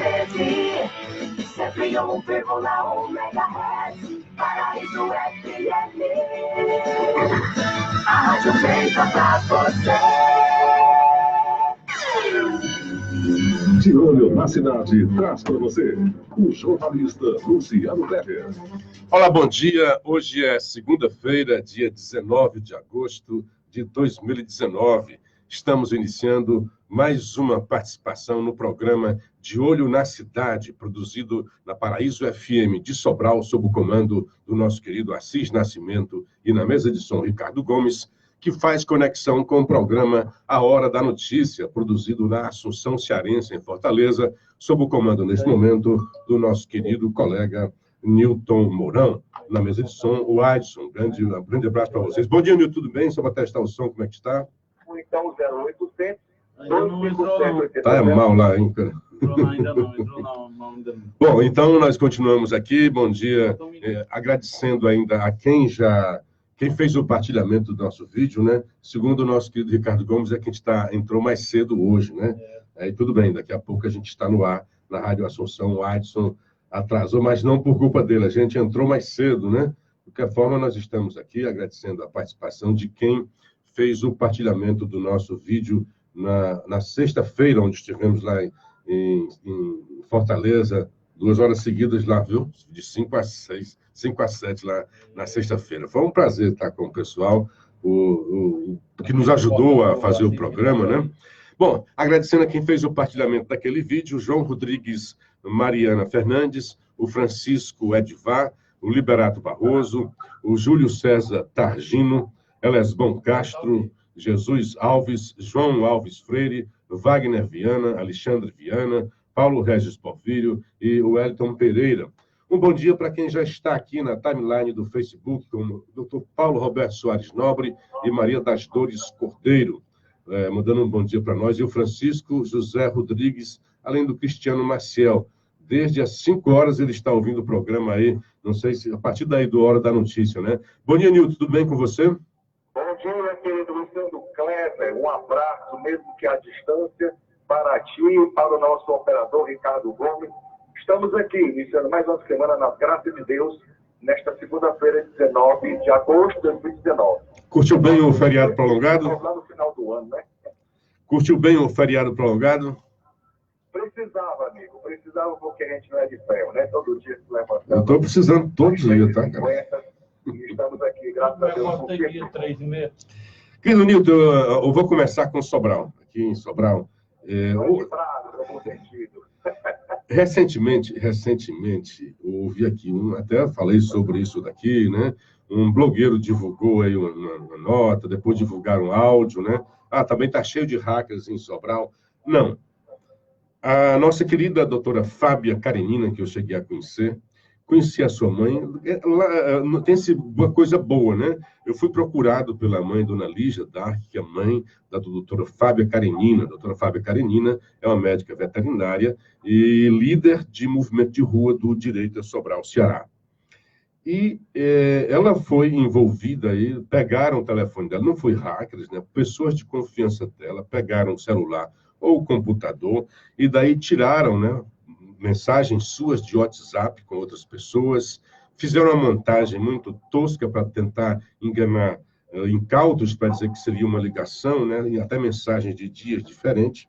FM, sempre 1,1 MHz, Paraíso FM. A rádio feita pra você. De Olho na Cidade, traz para você o jornalista Luciano Kleber. Olá, bom dia. Hoje é segunda-feira, dia 19 de agosto de 2019. Estamos iniciando mais uma participação no programa De Olho na Cidade, produzido na Paraíso FM de Sobral, sob o comando do nosso querido Assis Nascimento e na mesa de som Ricardo Gomes, que faz conexão com o programa A Hora da Notícia, produzido na Assunção Cearense, em Fortaleza, sob o comando, neste momento, do nosso querido colega Nilton Mourão. Na mesa de som, o Adson. Um grande abraço para vocês. Bom dia, Nilton, tudo bem? Só para testar o som, como é que está? Então, 0800. Não entrou, não. Tá mal lá, hein, cara? Ainda não. Bom, então nós continuamos aqui. Bom dia. Agradecendo ainda a quem fez o partilhamento do nosso vídeo, né? Segundo o nosso querido Ricardo Gomes, é que a gente entrou mais cedo hoje, né? Aí tudo bem, daqui a pouco a gente está no ar, na Rádio Assunção. O Adson atrasou, mas não por culpa dele, a gente entrou mais cedo, né? De qualquer forma, nós estamos aqui agradecendo a participação de quem fez o partilhamento do nosso vídeo na sexta-feira, onde estivemos lá em Fortaleza, 2 horas seguidas lá, viu? De 5 a 7 lá na sexta-feira. Foi um prazer estar com o pessoal, que nos ajudou a fazer o programa, né? Bom, agradecendo a quem fez o partilhamento daquele vídeo, João Rodrigues Mariana Fernandes, o Francisco Edvar, o Liberato Barroso, o Júlio César Targino, Elesbon Castro, Jesus Alves, João Alves Freire, Wagner Viana, Alexandre Viana, Paulo Regis Porfírio e o Wellington Pereira. Um bom dia para quem já está aqui na timeline do Facebook, como o Dr. Paulo Roberto Soares Nobre e Maria das Dores Cordeiro, mandando um bom dia para nós, e o Francisco José Rodrigues, além do Cristiano Maciel. Desde as 5 horas ele está ouvindo o programa aí, não sei se a partir daí do Hora da Notícia, né? Bom dia, Nilton, tudo bem com você? Bom dia, querido Luciano Kleber. Um abraço, mesmo que à distância, para ti e para o nosso operador Ricardo Gomes. Estamos aqui, iniciando mais uma semana, na graça de Deus, nesta segunda-feira, 19 de agosto de 2019. Curtiu bem o feriado prolongado? Lá no final do ano, né? Curtiu bem o feriado prolongado? Precisava, amigo. Precisava porque a gente não é de ferro, né? Todo dia se levantando. Eu estou precisando todo dia, tá, cara? E estamos aqui, graças a Deus. Tem dia 3h30. Querido Nilton, eu vou começar com Sobral. Aqui em Sobral. Recentemente, ouvi aqui, até falei sobre isso daqui, né? Um blogueiro divulgou aí uma nota, depois divulgaram um áudio, né? Também está cheio de hackers em Sobral. Não. A nossa querida doutora Fábia Karenina, que eu cheguei a conheci a sua mãe, tem uma coisa boa, né? Eu fui procurado pela mãe, dona Lígia Dark, que é mãe da doutora Fábia Karenina. A doutora Fábia Karenina é uma médica veterinária e líder de movimento de rua do Direito a Sobral, Ceará. E ela foi envolvida aí, pegaram o telefone dela, não foi hackers, né? Pessoas de confiança dela pegaram o celular ou o computador e daí tiraram, né, mensagens suas de WhatsApp com outras pessoas, fizeram uma montagem muito tosca para tentar enganar incautos, para dizer que seria uma ligação, né, e até mensagens de dias diferentes.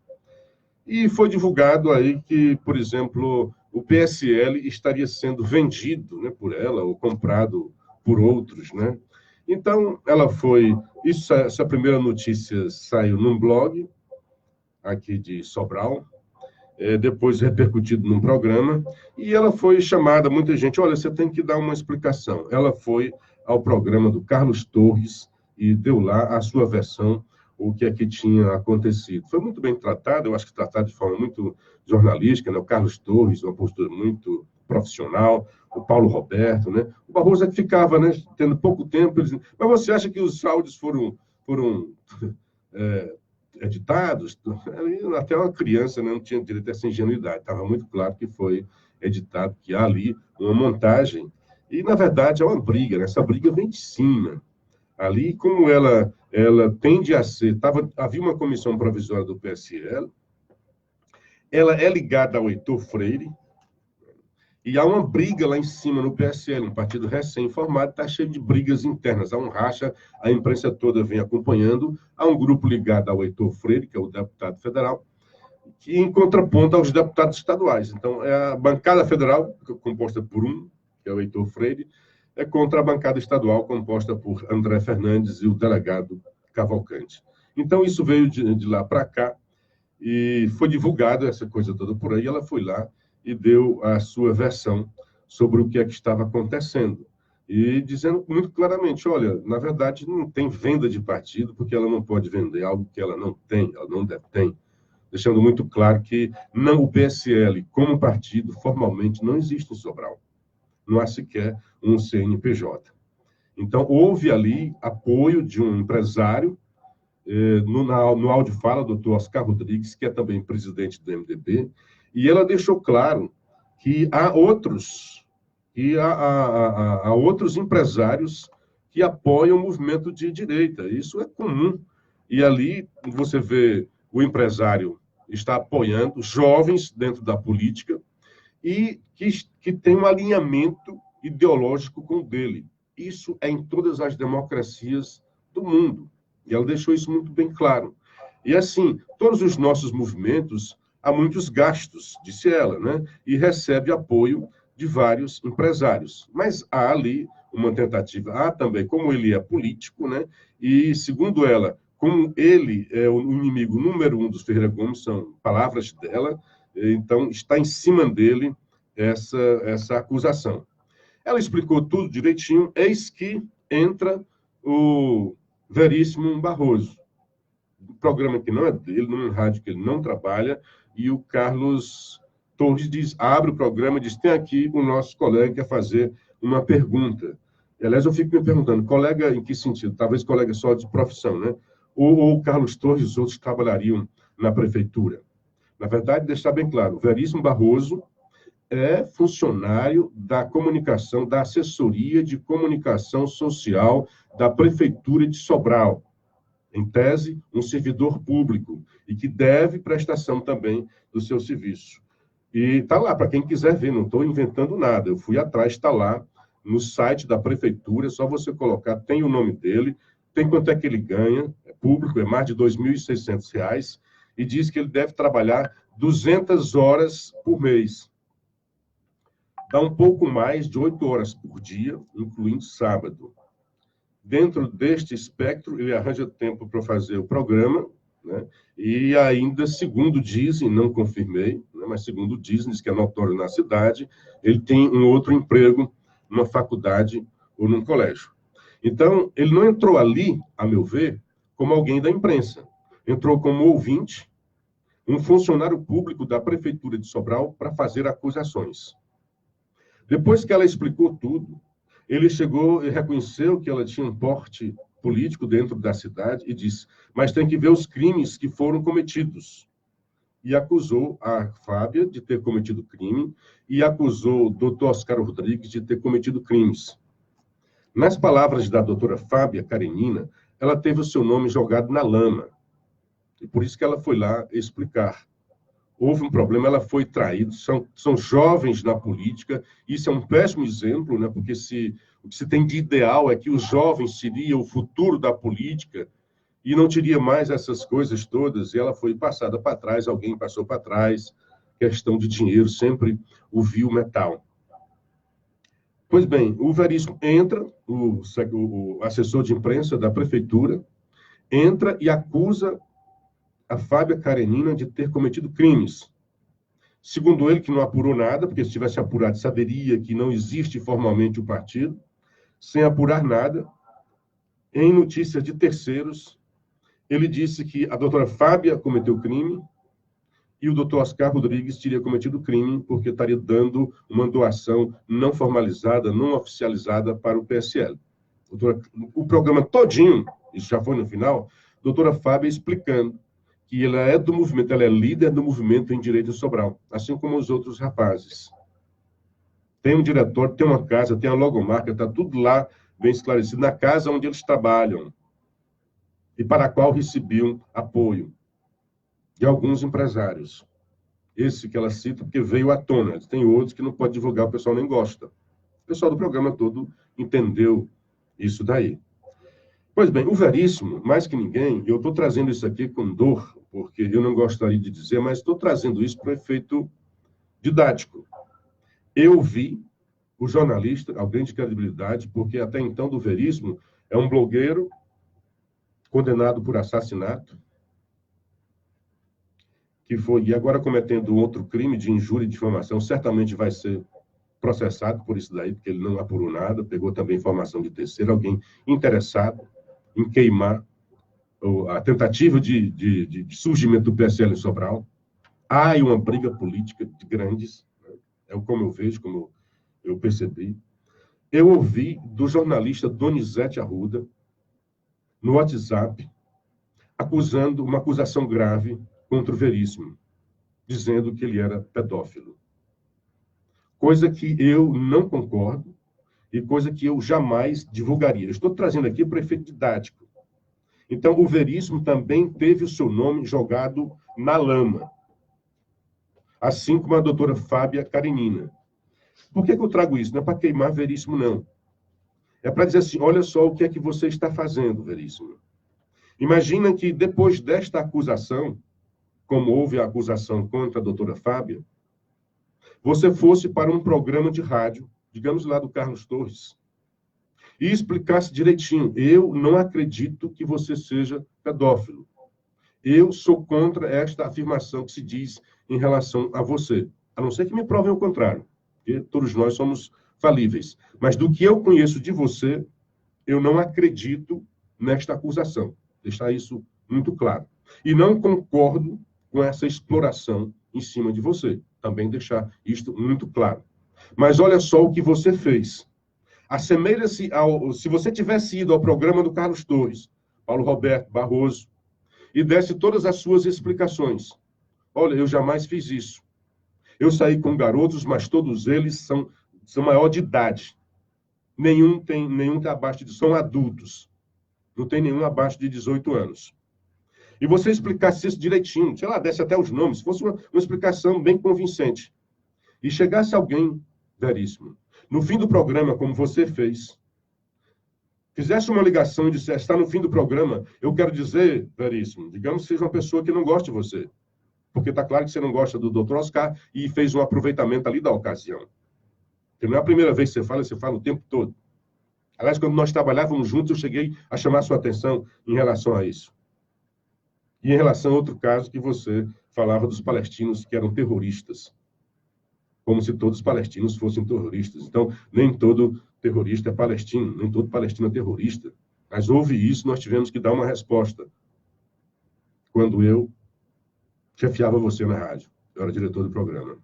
E foi divulgado aí que, por exemplo, o PSL estaria sendo vendido, né, por ela, ou comprado por outros, né? Então, ela foi... essa primeira notícia saiu num blog aqui de Sobral, depois repercutido num programa, e ela foi chamada, muita gente, olha, você tem que dar uma explicação. Ela foi ao programa do Carlos Torres e deu lá a sua versão, o que aqui tinha acontecido. Foi muito bem tratado, eu acho que tratado de forma muito jornalística, né? O Carlos Torres, uma postura muito profissional, o Paulo Roberto, né? O Barroso é que ficava, né, tendo pouco tempo, mas você acha que os áudios foram editados? Até uma criança, né, não tinha direito a essa ingenuidade. Estava muito claro que foi editado, que há ali uma montagem. E, na verdade, é uma briga, né? Essa briga vem de cima. Ali, como ela tende a ser... havia uma comissão provisória do PSL, ela é ligada ao Heitor Freire, e há uma briga lá em cima no PSL, um partido recém-formado, está cheio de brigas internas, há um racha, a imprensa toda vem acompanhando, há um grupo ligado ao Heitor Freire, que é o deputado federal, que em contraponto aos deputados estaduais. Então, é a bancada federal, composta por um, que é o Heitor Freire, é contra a bancada estadual, composta por André Fernandes e o delegado Cavalcante. Então, isso veio de lá para cá, e foi divulgada essa coisa toda por aí, ela foi lá e deu a sua versão sobre o que é que estava acontecendo. E dizendo muito claramente, olha, na verdade não tem venda de partido, porque ela não pode vender algo que ela não tem, ela não detém. Deixando muito claro que não, o PSL, como partido, formalmente não existe em Sobral. Não há sequer um CNPJ. Então, houve ali apoio de um empresário, no áudio fala do Dr. Oscar Rodrigues, que é também presidente do MDB, e ela deixou claro que há outros empresários que apoiam o movimento de direita. Isso é comum. E ali você vê o empresário está apoiando jovens dentro da política e que tem um alinhamento ideológico com o dele. Isso é em todas as democracias do mundo. E ela deixou isso muito bem claro. E assim, todos os nossos movimentos, há muitos gastos, disse ela, né? E recebe apoio de vários empresários. Mas há ali uma tentativa. Há também, como ele é político, né? E, segundo ela, como ele é o inimigo número 1 dos Ferreira Gomes, são palavras dela, então está em cima dele essa acusação. Ela explicou tudo direitinho, eis que entra o Veríssimo Barroso, um programa que não é dele, num rádio que ele não trabalha, e o Carlos Torres abre o programa e diz, tem aqui o nosso colega que quer fazer uma pergunta. Aliás, eu fico me perguntando, colega em que sentido? Talvez colega só de profissão, né? Ou o Carlos Torres e os outros trabalhariam na prefeitura. Na verdade, deixar bem claro, o Veríssimo Barroso é funcionário da comunicação, da assessoria de comunicação social da Prefeitura de Sobral. Em tese, um servidor público e que deve prestação também do seu serviço. E está lá, para quem quiser ver, não estou inventando nada. Eu fui atrás, está lá no site da Prefeitura, é só você colocar, tem o nome dele, tem quanto é que ele ganha, é público, é mais de R$ 2.600, e diz que ele deve trabalhar 200 horas por mês. Dá um pouco mais de 8 horas por dia, incluindo sábado. Dentro deste espectro, ele arranja tempo para fazer o programa, né? E ainda, segundo dizem, não confirmei, né? Mas segundo dizem, diz que é notório na cidade, ele tem um outro emprego numa faculdade ou num colégio. Então, ele não entrou ali, a meu ver, como alguém da imprensa. Entrou como ouvinte, um funcionário público da Prefeitura de Sobral para fazer acusações. Depois que ela explicou tudo, ele chegou e reconheceu que ela tinha um porte político dentro da cidade e disse, mas tem que ver os crimes que foram cometidos. E acusou a Fábia de ter cometido crime e acusou o doutor Oscar Rodrigues de ter cometido crimes. Nas palavras da doutora Fábia Karenina, ela teve o seu nome jogado na lama. E por isso que ela foi lá explicar. Houve um problema, ela foi traída, são jovens na política, isso é um péssimo exemplo, né? Porque o que se tem de ideal é que os jovens seriam o futuro da política e não teria mais essas coisas todas, e ela foi passada para trás, alguém passou para trás, questão de dinheiro, sempre o vil metal. Pois bem, o Veríssimo entra, o assessor de imprensa da prefeitura, entra e acusa a Fábia Karenina de ter cometido crimes. Segundo ele, que não apurou nada, porque se tivesse apurado, saberia que não existe formalmente o partido, sem apurar nada. Em notícias de terceiros, ele disse que a doutora Fábia cometeu crime e o doutor Oscar Rodrigues teria cometido crime porque estaria dando uma doação não formalizada, não oficializada para o PSL. O programa todinho, isso já foi no final, a doutora Fábia explicando que ela é do movimento, ela é líder do movimento em Direito de Sobral, assim como os outros rapazes. Tem um diretório, tem uma casa, tem a logomarca, está tudo lá bem esclarecido, na casa onde eles trabalham e para a qual recebiam apoio de alguns empresários. esse que ela cita, porque veio à tona. Tem outros que não pode divulgar, o pessoal nem gosta. O pessoal do programa todo entendeu isso daí. Pois bem, o Veríssimo, mais que ninguém, eu estou trazendo isso aqui com dor, porque eu não gostaria de dizer, mas estou trazendo isso para o efeito didático. Eu vi o jornalista, alguém de credibilidade, porque até então do Veríssimo é um blogueiro condenado por assassinato, que foi, e agora cometendo outro crime de injúria e difamação, certamente vai ser processado por isso daí, porque ele não apurou nada, pegou também informação de terceiro, alguém interessado em queimar a tentativa de surgimento do PSL em Sobral. Há aí uma briga política de grandes, né? É como eu vejo, como eu percebi. Eu ouvi do jornalista Donizete Arruda, no WhatsApp, acusando uma acusação grave contra o Veríssimo, dizendo que ele era pedófilo. Coisa que eu não concordo e coisa que eu jamais divulgaria. Eu estou trazendo aqui para efeito didático. Então, o Veríssimo também teve o seu nome jogado na lama, assim como a doutora Fábia Karenina. Por que eu trago isso? Não é para queimar Veríssimo, não. É para dizer assim, olha só o que é que você está fazendo, Veríssimo. Imagina que depois desta acusação, como houve a acusação contra a doutora Fábia, você fosse para um programa de rádio, digamos lá do Carlos Torres, e explicasse direitinho, eu não acredito que você seja pedófilo. Eu sou contra esta afirmação que se diz em relação a você. A não ser que me provem o contrário, porque todos nós somos falíveis. Mas do que eu conheço de você, eu não acredito nesta acusação. Deixar isso muito claro. E não concordo com essa exploração em cima de você. Também deixar isto muito claro. Mas olha só o que você fez. Assemelha-se ao... Se você tivesse ido ao programa do Carlos Torres, Paulo Roberto Barroso, e desse todas as suas explicações. Olha, eu jamais fiz isso. Eu saí com garotos, mas todos eles são maior de idade. Nenhum tem abaixo de... São adultos. Não tem nenhum abaixo de 18 anos. E você explicasse isso direitinho, sei lá, desse até os nomes, fosse uma explicação bem convincente. E chegasse alguém, Veríssimo, no fim do programa, como você fez, fizesse uma ligação e dissesse, está no fim do programa, eu quero dizer, Veríssimo, digamos que seja uma pessoa que não gosta de você, porque está claro que você não gosta do Dr. Oscar e fez um aproveitamento ali da ocasião. Porque não é a primeira vez que você fala o tempo todo. Aliás, quando nós trabalhávamos juntos, eu cheguei a chamar a sua atenção em relação a isso. E em relação a outro caso que você falava dos palestinos que eram terroristas. Como se todos os palestinos fossem terroristas. Então, nem todo terrorista é palestino, nem todo palestino é terrorista. Mas houve isso, nós tivemos que dar uma resposta. Quando eu chefiava você na rádio. Eu era diretor do programa.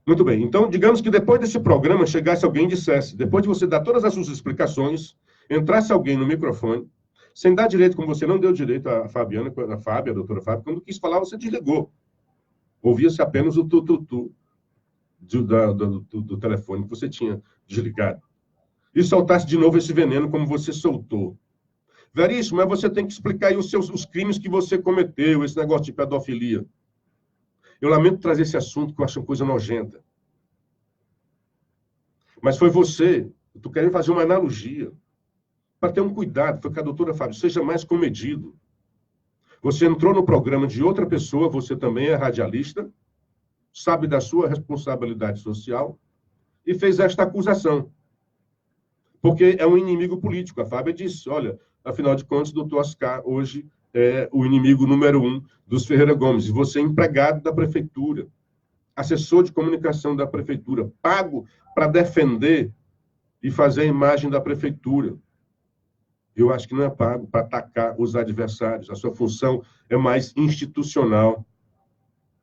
Muito bem. Então, digamos que depois desse programa chegasse alguém e dissesse, depois de você dar todas as suas explicações, entrasse alguém no microfone, sem dar direito, como você não deu direito à Fabiana, a Fábia, a doutora Fábia, quando quis falar, você desligou. Ouvia-se apenas o tu-tu-tu do telefone que você tinha desligado. E soltasse de novo esse veneno como você soltou. Veríssimo, mas você tem que explicar aí os crimes que você cometeu, esse negócio de pedofilia. Eu lamento trazer esse assunto, que eu acho uma coisa nojenta. Mas foi você, eu estou querendo fazer uma analogia, para ter um cuidado, foi com a doutora Fábio, seja mais comedido. Você entrou no programa de outra pessoa, você também é radialista, sabe da sua responsabilidade social, e fez esta acusação. Porque é um inimigo político. A Fábia disse, olha, afinal de contas, o doutor Oscar hoje é o inimigo número 1 dos Ferreira Gomes. E você é empregado da prefeitura, assessor de comunicação da prefeitura, pago para defender e fazer a imagem da prefeitura. Eu acho que não é pago para atacar os adversários. A sua função é mais institucional.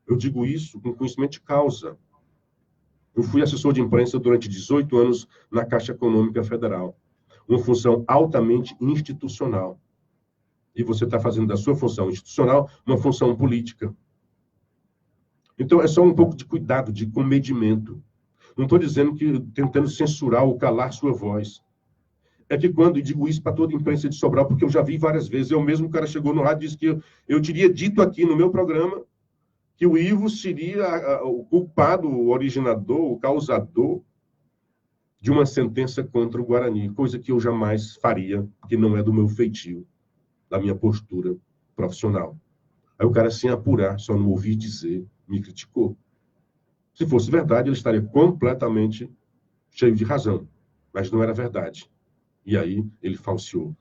Eu digo isso com conhecimento de causa. Eu fui assessor de imprensa durante 18 anos na Caixa Econômica Federal. Uma função altamente institucional. E você está fazendo da sua função institucional uma função política. Então, é só um pouco de cuidado, de comedimento. Não estou dizendo que tentando censurar ou calar sua voz. É que quando, e digo isso para toda a imprensa de Sobral, porque eu já vi várias vezes, eu mesmo, o cara chegou no rádio e disse que eu teria dito aqui no meu programa que o Ivo seria o culpado, o originador, o causador de uma sentença contra o Guarani, coisa que eu jamais faria, que não é do meu feitio, da minha postura profissional. Aí o cara, sem apurar, só não ouvi dizer, me criticou. Se fosse verdade, ele estaria completamente cheio de razão, mas não era verdade. E aí ele falseou.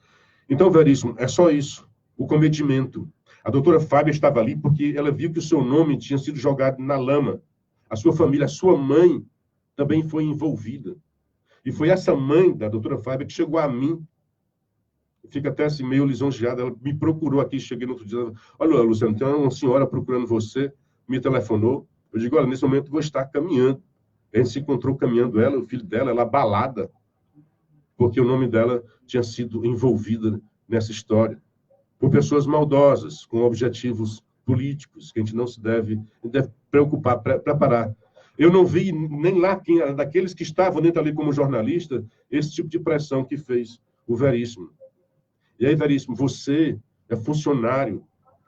Então, Veríssimo, é só isso, o comedimento. A doutora Fábia estava ali porque ela viu que o seu nome tinha sido jogado na lama. A sua família, a sua mãe, também foi envolvida. E foi essa mãe da doutora Fábia que chegou a mim. Fica até assim meio lisonjeada. Ela me procurou aqui, cheguei no outro dia. Olha, Luciano, tem uma senhora procurando você, me telefonou. Eu digo, olha, nesse momento vou estar caminhando. A gente se encontrou caminhando, ela, o filho dela, ela abalada, porque o nome dela tinha sido envolvida nessa história. Por pessoas maldosas, com objetivos políticos, que a gente não se deve preocupar, preparar. Eu não vi nem lá quem era daqueles que estavam dentro ali como jornalista, esse tipo de pressão que fez o Veríssimo. E aí, Veríssimo, você é funcionário,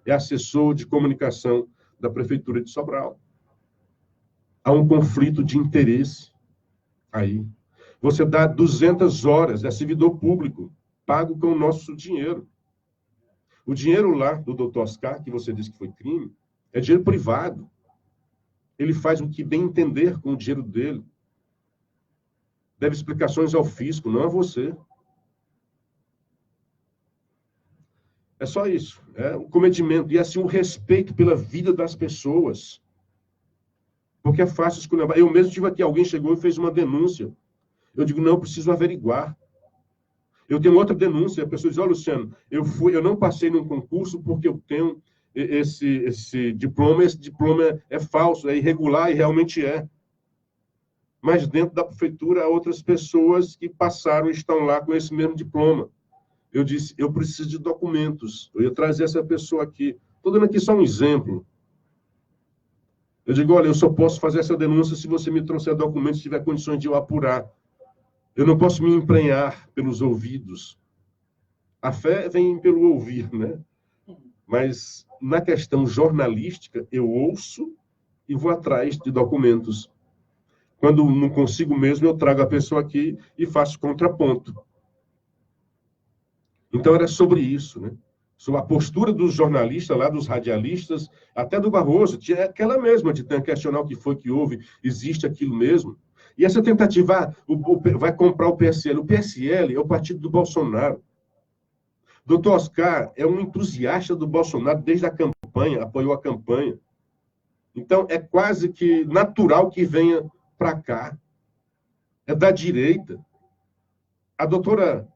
é assessor de comunicação da Prefeitura de Sobral. Há um conflito de interesse aí. Você dá 200 horas, é servidor público, pago com o nosso dinheiro. O dinheiro lá do doutor Oscar, que você disse que foi crime, é dinheiro privado. Ele faz o que bem entender com o dinheiro dele. Deve explicações ao fisco, não a você. É só isso. É o comedimento e, assim, o respeito pela vida das pessoas. Porque é fácil escolher. Eu mesmo tive aqui, alguém chegou e fez uma denúncia. Eu digo, não, eu preciso averiguar. Eu tenho outra denúncia. A pessoa diz, ó, Luciano, eu não passei num concurso porque eu tenho esse diploma é falso, é irregular, e realmente é. Mas dentro da prefeitura há outras pessoas que passaram e estão lá com esse mesmo diploma. Eu disse, eu preciso de documentos. Eu ia trazer essa pessoa aqui. Estou dando aqui só um exemplo. Eu digo, olha, eu só posso fazer essa denúncia se você me trouxer documentos, se tiver condições de eu apurar. Eu não posso me emprenhar pelos ouvidos. A fé vem pelo ouvir, né? Mas na questão jornalística, eu ouço e vou atrás de documentos. Quando não consigo mesmo, eu trago a pessoa aqui e faço contraponto. Então, era sobre isso, né? Sobre a postura dos jornalistas lá, dos radialistas, até do Barroso, tinha aquela mesma de questionar o que foi que houve, existe aquilo mesmo. E essa tentativa, vai comprar o PSL. O PSL é o partido do Bolsonaro. Doutor Oscar é um entusiasta do Bolsonaro desde a campanha, apoiou a campanha. Então, é quase que natural que venha para cá. É da direita. A doutora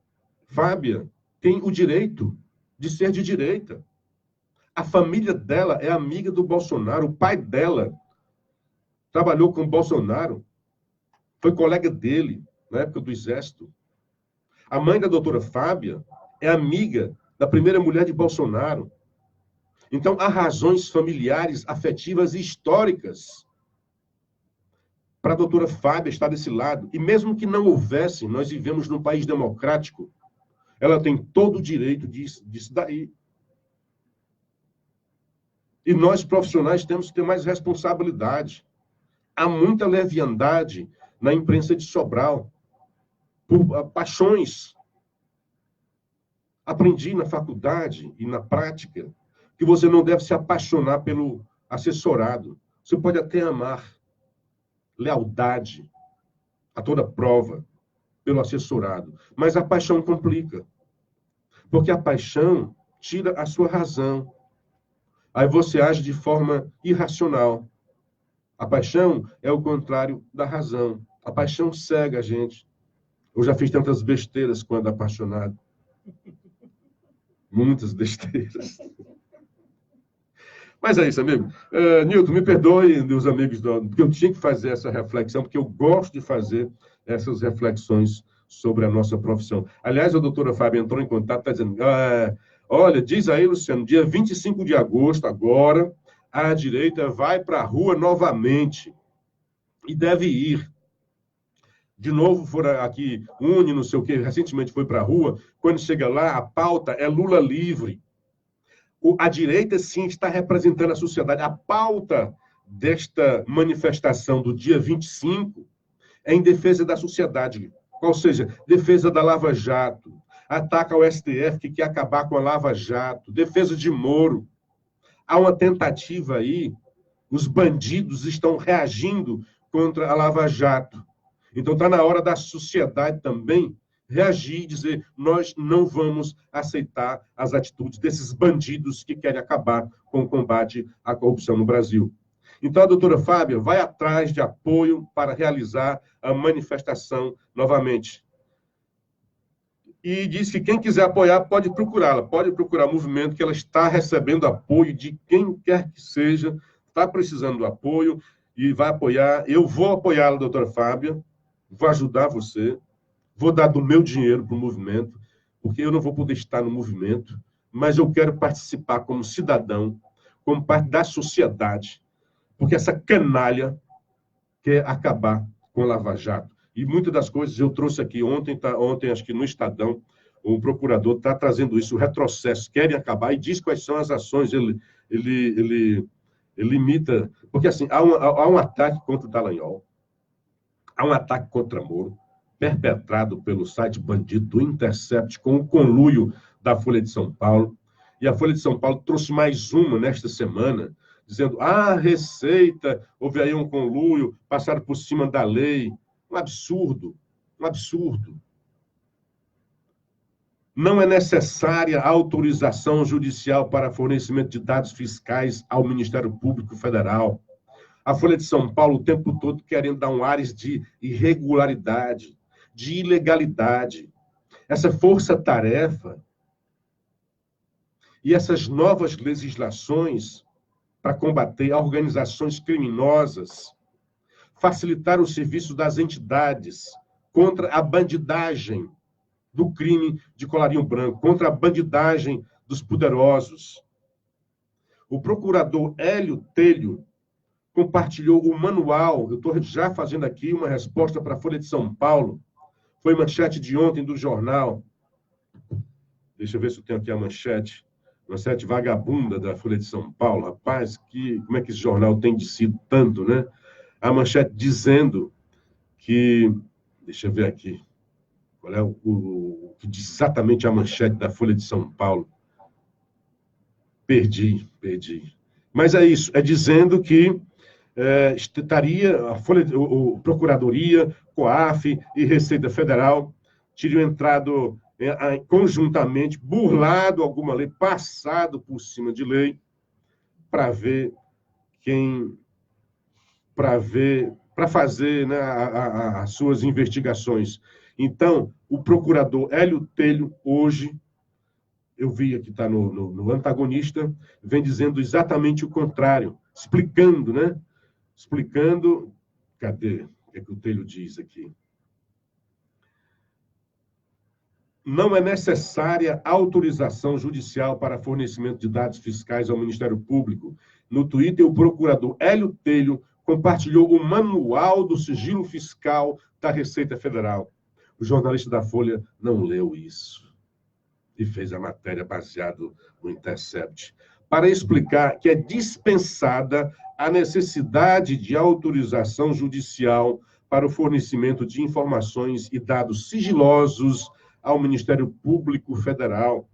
Fábia tem o direito de ser de direita. A família dela é amiga do Bolsonaro. O pai dela trabalhou com o Bolsonaro. Foi colega dele na época do Exército. A mãe da doutora Fábia é amiga da primeira mulher de Bolsonaro. Então, há razões familiares, afetivas e históricas para a doutora Fábia estar desse lado. E mesmo que não houvesse, nós vivemos num país democrático, ela tem todo o direito disso daí. E nós, profissionais, temos que ter mais responsabilidade. Há muita leviandade na imprensa de Sobral, por paixões. Aprendi na faculdade e na prática que você não deve se apaixonar pelo assessorado. Você pode até amar. Lealdade a toda prova pelo assessorado. Mas a paixão complica. Porque a paixão tira a sua razão. Aí você age de forma irracional. A paixão é o contrário da razão. A paixão cega a gente. Eu já fiz tantas besteiras quando apaixonado. Muitas besteiras. Mas é isso, amigo. Nilton, me perdoe, meus amigos, porque eu tinha que fazer essa reflexão, porque eu gosto de fazer essas reflexões sobre a nossa profissão. Aliás, a doutora Fábia entrou em contato, está dizendo, olha, diz aí, Luciano, dia 25 de agosto, agora, a direita vai para a rua novamente. E deve ir. De novo, foram aqui, não sei o quê, recentemente foi para a rua. Quando chega lá, a pauta é Lula livre. A direita, sim, está representando a sociedade. A pauta desta manifestação do dia 25 é em defesa da sociedade, ou seja, defesa da Lava Jato, ataque ao STF que quer acabar com a Lava Jato, defesa de Moro. Há uma tentativa aí, os bandidos estão reagindo contra a Lava Jato. Então está na hora da sociedade também reagir e dizer: nós não vamos aceitar as atitudes desses bandidos que querem acabar com o combate à corrupção no Brasil. Então a doutora Fábia vai atrás de apoio para realizar a manifestação novamente. E diz que quem quiser apoiar pode procurá-la, pode procurar o movimento, que ela está recebendo apoio de quem quer que seja, está precisando do apoio e vai apoiar. Eu vou apoiá-la, doutora Fábia, vou ajudar você, vou dar do meu dinheiro para o movimento, porque eu não vou poder estar no movimento, mas eu quero participar como cidadão, como parte da sociedade, porque essa canalha quer acabar com a Lava Jato. E muitas das coisas eu trouxe aqui ontem, acho que no Estadão, o procurador está trazendo isso, o retrocesso, querem acabar, e diz quais são as ações, ele limita, porque assim, há um ataque contra o Dallagnol, há um ataque contra Moro, perpetrado pelo site bandido do Intercept, com o conluio da Folha de São Paulo, e a Folha de São Paulo trouxe mais uma nesta semana, dizendo: Receita, houve aí um conluio, passaram por cima da lei. Um absurdo, um absurdo. Não é necessária autorização judicial para fornecimento de dados fiscais ao Ministério Público Federal. A Folha de São Paulo o tempo todo querendo dar um ares de irregularidade, de ilegalidade. Essa força-tarefa e essas novas legislações para combater organizações criminosas, facilitar o serviço das entidades contra a bandidagem do crime de colarinho branco, contra a bandidagem dos poderosos. O procurador Hélio Telho compartilhou o manual, eu estou já fazendo aqui uma resposta para a Folha de São Paulo, foi manchete de ontem do jornal. Deixa eu ver se eu tenho aqui a manchete vagabunda da Folha de São Paulo. Rapaz, como é que esse jornal tem de sido tanto, né? A manchete dizendo que... Deixa eu ver aqui. Qual é o que diz exatamente a manchete da Folha de São Paulo? Perdi. Mas é isso, é dizendo que estaria a Procuradoria, COAF e Receita Federal teriam entrado conjuntamente, burlado alguma lei, passado por cima de lei, para ver quem... para fazer, né, as suas investigações. Então, o procurador Hélio Telho, hoje, eu vi aqui, está no Antagonista, vem dizendo exatamente o contrário, explicando, né? Explicando, cadê? O que é que o Telho diz aqui? Não é necessária autorização judicial para fornecimento de dados fiscais ao Ministério Público. No Twitter, o procurador Hélio Telho compartilhou o manual do sigilo fiscal da Receita Federal. O jornalista da Folha não leu isso e fez a matéria baseado no Intercept, para explicar que é dispensada a necessidade de autorização judicial para o fornecimento de informações e dados sigilosos ao Ministério Público Federal.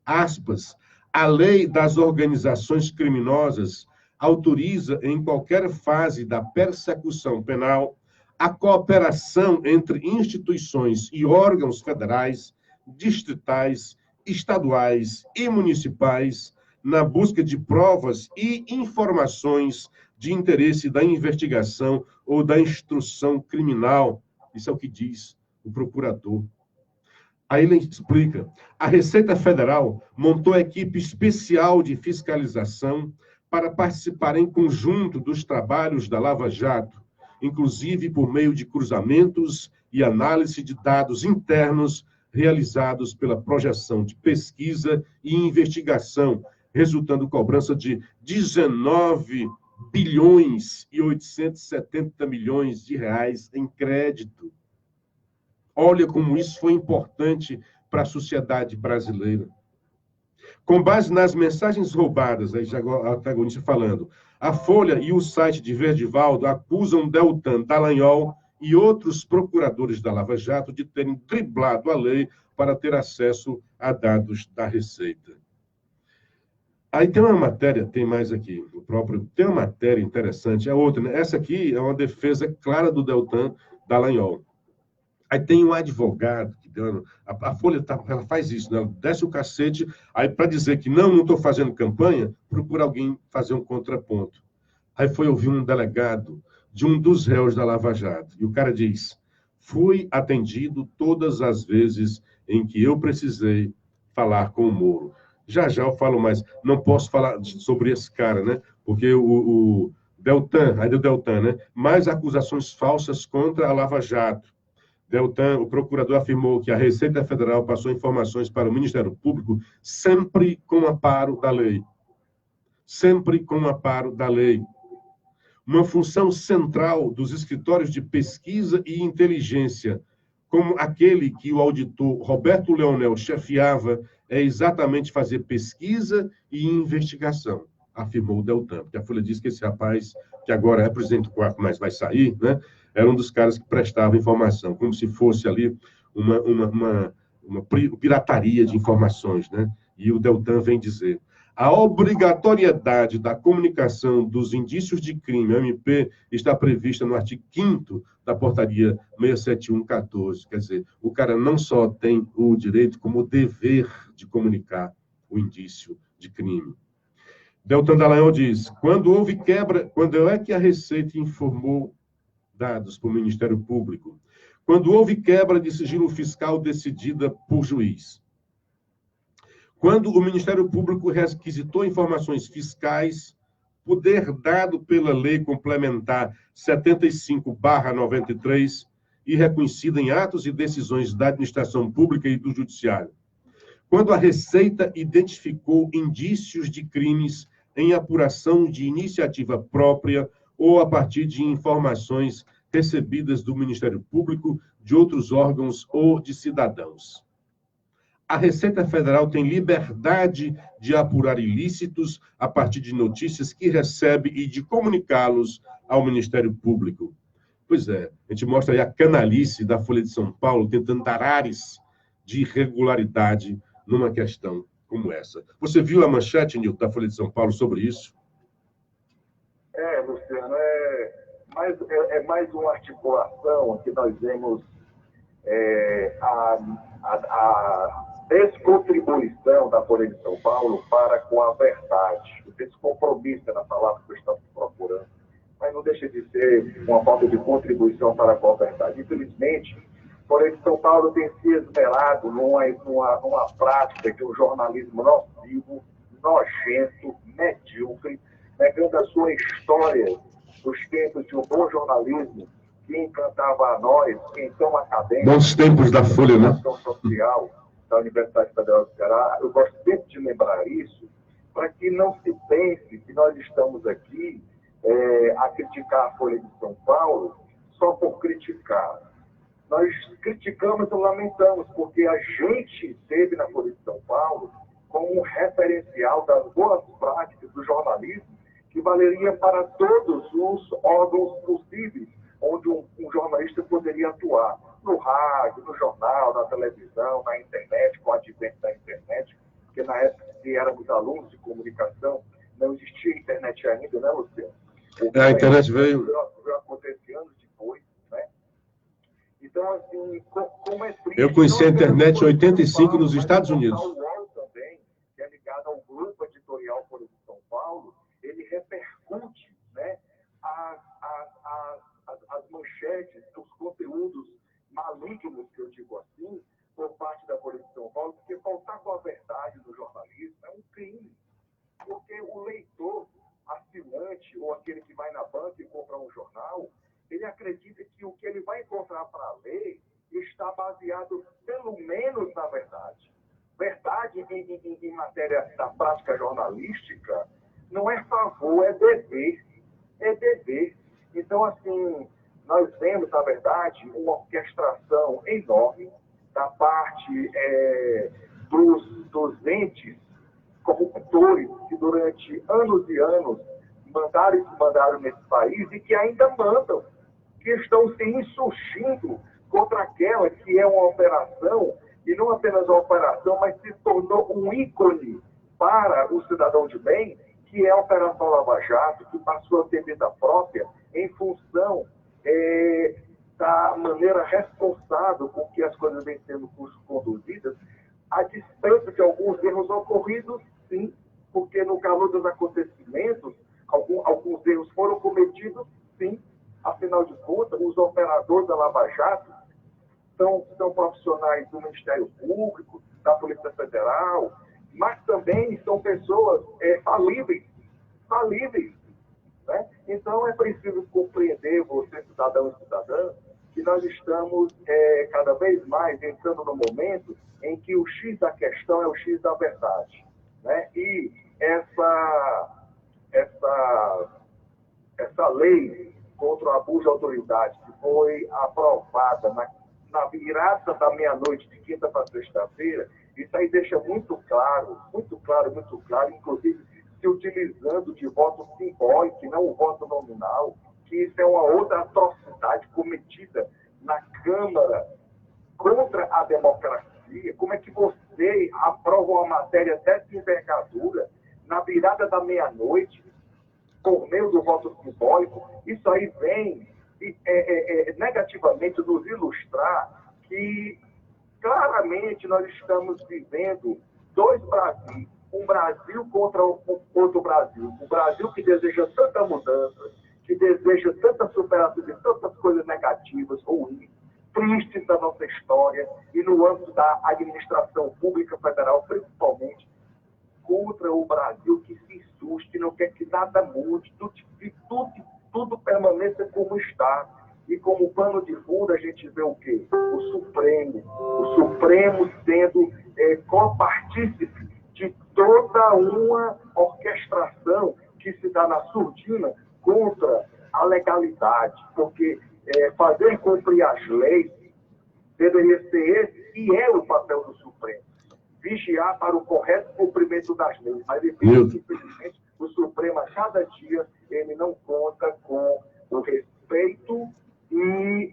Aspas, a lei das organizações criminosas autoriza, em qualquer fase da persecução penal, a cooperação entre instituições e órgãos federais, distritais, estaduais e municipais na busca de provas e informações de interesse da investigação ou da instrução criminal. Isso é o que diz o procurador. Aí ele explica, a Receita Federal montou equipe especial de fiscalização para participar em conjunto dos trabalhos da Lava Jato, inclusive por meio de cruzamentos e análise de dados internos realizados pela projeção de pesquisa e investigação, resultando cobrança de 19 bilhões e 870 milhões de reais em crédito. Olha como isso foi importante para a sociedade brasileira. Com base nas mensagens roubadas, aí já o antagonista falando, a Folha e o site de Verdivaldo acusam Deltan Dallagnol e outros procuradores da Lava Jato de terem driblado a lei para ter acesso a dados da Receita. Aí tem uma matéria, tem mais aqui, tem uma matéria interessante, é outra, né? Essa aqui é uma defesa clara do Deltan Dallagnol. Aí tem um advogado, a Folha ela faz isso, né? Ela desce o cacete, aí para dizer que não estou fazendo campanha, procura alguém fazer um contraponto. Aí foi ouvir um delegado de um dos réus da Lava Jato, e o cara diz, fui atendido todas as vezes em que eu precisei falar com o Moro. Já eu falo mais, não posso falar sobre esse cara, né? Porque o Deltan, aí do Deltan, né? Mais acusações falsas contra a Lava Jato. Deltan, o procurador afirmou que a Receita Federal passou informações para o Ministério Público sempre com amparo da lei. Sempre com amparo da lei. Uma função central dos escritórios de pesquisa e inteligência, como aquele que o auditor Roberto Leonel chefiava, é exatamente fazer pesquisa e investigação, afirmou o Deltan. Porque a Folha diz que esse rapaz, que agora é presidente do quarto, mas vai sair, né? Era um dos caras que prestava informação, como se fosse ali uma pirataria de informações, né? E o Deltan vem dizer, a obrigatoriedade da comunicação dos indícios de crime, MP, está prevista no artigo 5º da portaria 671/14. Quer dizer, o cara não só tem o direito, como o dever de comunicar o indício de crime. Deltan Dallagnol diz, quando é que a Receita informou dados para o Ministério Público? Quando houve quebra de sigilo fiscal decidida por juiz. Quando o Ministério Público requisitou informações fiscais, poder dado pela Lei Complementar 75/93 e reconhecida em atos e decisões da administração pública e do judiciário. Quando a Receita identificou indícios de crimes em apuração de iniciativa própria ou a partir de informações recebidas do Ministério Público, de outros órgãos ou de cidadãos. A Receita Federal tem liberdade de apurar ilícitos a partir de notícias que recebe e de comunicá-los ao Ministério Público. Pois é, a gente mostra aí a canalice da Folha de São Paulo tentando dar ares de irregularidade numa questão como essa. Você viu a manchete, Nilton, da Folha de São Paulo sobre isso? Luciano, é mais uma articulação que nós vemos a descontribuição da Folha de São Paulo para com a verdade. Esse compromisso na palavra que eu estava procurando. Mas não deixa de ser uma falta de contribuição para com a verdade. Infelizmente, a Folha de São Paulo tem se esmerado numa prática de um jornalismo nocivo, nojento, medíocre, negando a sua história dos tempos de um bom jornalismo que encantava a nós, que então acadêmico... Bons tempos da Folha, né? Social da Universidade Federal do Ceará. Eu gosto sempre de lembrar isso, para que não se pense que nós estamos aqui a criticar a Folha de São Paulo só por criticar. Nós criticamos e lamentamos, porque a gente teve na Folha de São Paulo como um referencial das boas práticas do jornalismo que valeria para todos os órgãos possíveis onde um jornalista poderia atuar. No rádio, no jornal, na televisão, na internet, com o advento da internet, porque na época que éramos alunos de comunicação, não existia internet ainda, né, Luciano? A internet veio acontecer anos depois, né? Então, assim, como é triste... Eu conheci a internet em 85 nos Estados Unidos. O UOL também, que é ligado ao grupo editorial Folha de São Paulo, ele repercute, né, as manchetes, os conteúdos malignos, que eu digo assim, por parte da Folha de São Paulo, porque faltar com a verdade no jornalismo é um crime. Porque o leitor, assinante, ou aquele que vai na banca e compra um jornal, ele acredita que o que ele vai encontrar para ler está baseado, pelo menos, na verdade. Verdade, em matéria da prática jornalística, não é favor, é dever. É dever. Então, assim, nós vemos, na verdade, uma orquestração enorme da parte dos entes opositores que durante anos e anos mandaram e desmandaram nesse país e que ainda mandam, que estão se insurgindo contra aquela que é uma operação, e não apenas uma operação, mas se tornou um ícone para o cidadão de bem, que é a Operação Lava Jato, que passou a ter vida própria em função da maneira responsável com que as coisas vêm sendo conduzidas, a despeito de alguns erros ocorridos, sim, porque no calor dos acontecimentos, alguns erros foram cometidos, sim. Afinal de contas, os operadores da Lava Jato são profissionais do Ministério Público, da Polícia Federal, mas também são pessoas falíveis, né? Então, é preciso compreender, você, cidadão e cidadã, que nós estamos cada vez mais entrando no momento em que o X da questão é o X da verdade, né? E essa lei contra o abuso de autoridade, que foi aprovada na virada da meia-noite de quinta para sexta-feira, isso aí deixa muito claro, inclusive se utilizando de voto simbólico, não o voto nominal, que isso é uma outra atrocidade cometida na Câmara contra a democracia. Como é que você aprova uma matéria dessa envergadura na virada da meia-noite, por meio do voto simbólico? Isso aí vem negativamente nos ilustrar que claramente nós estamos vivendo dois Brasis, um Brasil contra outro Brasil, um Brasil que deseja tanta mudança, que deseja tanta superação de tantas coisas negativas, ruins, tristes da nossa história, e no âmbito da administração pública federal, principalmente, contra o Brasil que se insurge, que não quer que nada mude, tudo permaneça como está. E como pano de fundo a gente vê o quê? O Supremo sendo copartícipe de toda uma orquestração que se dá na surdina contra a legalidade, porque fazer cumprir as leis deveria ser esse, e é o papel do Supremo, vigiar para o correto cumprimento das leis, mas infelizmente o Supremo a cada dia ele não conta com o respeito e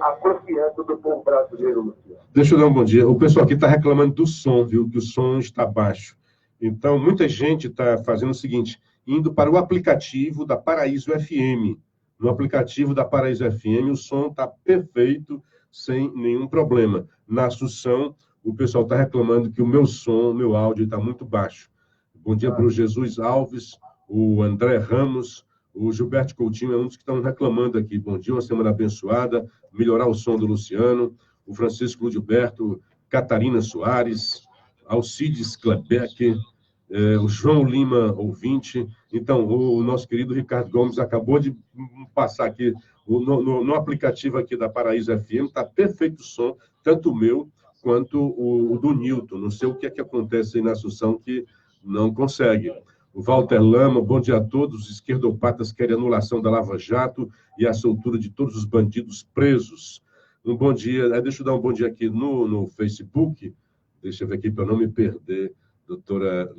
a confiança do povo brasileiro, Luciano. Deixa eu dar um bom dia. O pessoal aqui está reclamando do som, viu? Que o som está baixo. Então, muita gente está fazendo o seguinte, indo para o aplicativo da Paraíso FM. No aplicativo da Paraíso FM, o som está perfeito, sem nenhum problema. Na Assunção, o pessoal está reclamando que o meu som, o meu áudio está muito baixo. Bom dia para o Jesus Alves, o André Ramos, o Gilberto Coutinho é um dos que estão reclamando aqui. Bom dia, uma semana abençoada, melhorar o som do Luciano, o Francisco Gilberto, Catarina Soares, Alcides Klebeck, o João Lima, ouvinte. Então, o nosso querido Ricardo Gomes acabou de passar aqui, no aplicativo aqui da Paraíso FM, está perfeito o som, tanto o meu quanto o do Newton. Não sei o que é que acontece aí na Assunção que não consegue. O Walter Lama, bom dia a todos. Os esquerdopatas querem anulação da Lava Jato e a soltura de todos os bandidos presos. Um bom dia. Deixa eu dar um bom dia aqui no Facebook. Deixa eu ver aqui para não me perder. Doutora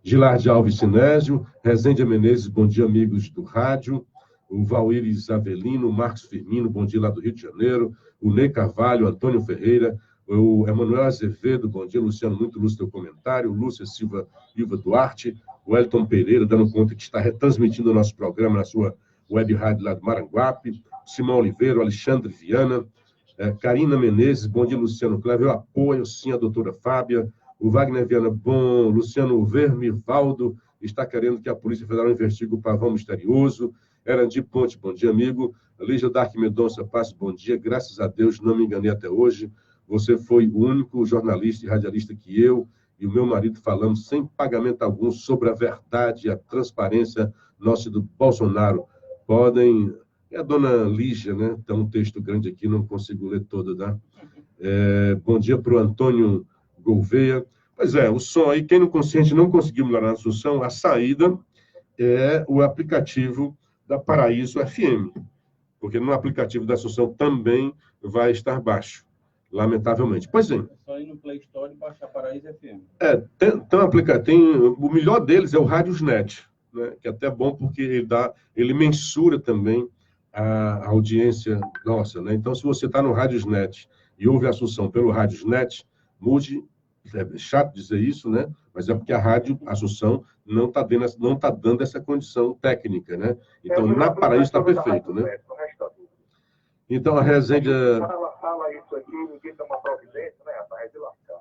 Gilardi Alves Sinésio, Rezende Menezes, bom dia, amigos do rádio. O Valíris Avelino, o Marcos Firmino, bom dia lá do Rio de Janeiro. O Ney Carvalho, Antônio Ferreira. O Emanuel Azevedo, bom dia, Luciano, muito lúcido teu comentário. Lúcia Silva Duarte. O Elton Pereira, dando conta que está retransmitindo o nosso programa na sua web rádio lá do Maranguape. Simão Oliveira, Alexandre Viana. Karina Menezes, bom dia, Luciano Cleber. Eu apoio, sim, a doutora Fábia. O Wagner Viana, bom. Luciano Vermivaldo está querendo que a Polícia Federal investigue o pavão misterioso. Erandi Ponte, bom dia, amigo. Lígia Dark Mendonça Passo, bom dia. Graças a Deus, não me enganei até hoje. Você foi o único jornalista e radialista que eu e o meu marido falamos sem pagamento algum sobre a verdade e a transparência nossa do Bolsonaro. Podem... É a dona Lígia, né? Tem um texto grande aqui, não consigo ler todo, tá? Bom dia para o Antônio Gouveia. Pois é, o som aí, quem não consciente não conseguiu melhorar na Assunção, a saída é o aplicativo da Paraíso FM, porque no aplicativo da Assunção também vai estar baixo. lamentavelmente. Pois é. É só ir no Play Store e baixar Paraíso FM. O melhor deles é o Radiosnet, né? Que é até bom porque ele mensura também a audiência nossa, né? Então, se você está no Radiosnet e ouve a Assunção pelo Radiosnet, mude, é chato dizer isso, né? Mas é porque a Rádio Assunção não está dando essa condição técnica, né? Então, na Paraíso está perfeito, né? Então, a resenha... Fala isso aqui, ninguém toma providência, né, rapaz? De lascar.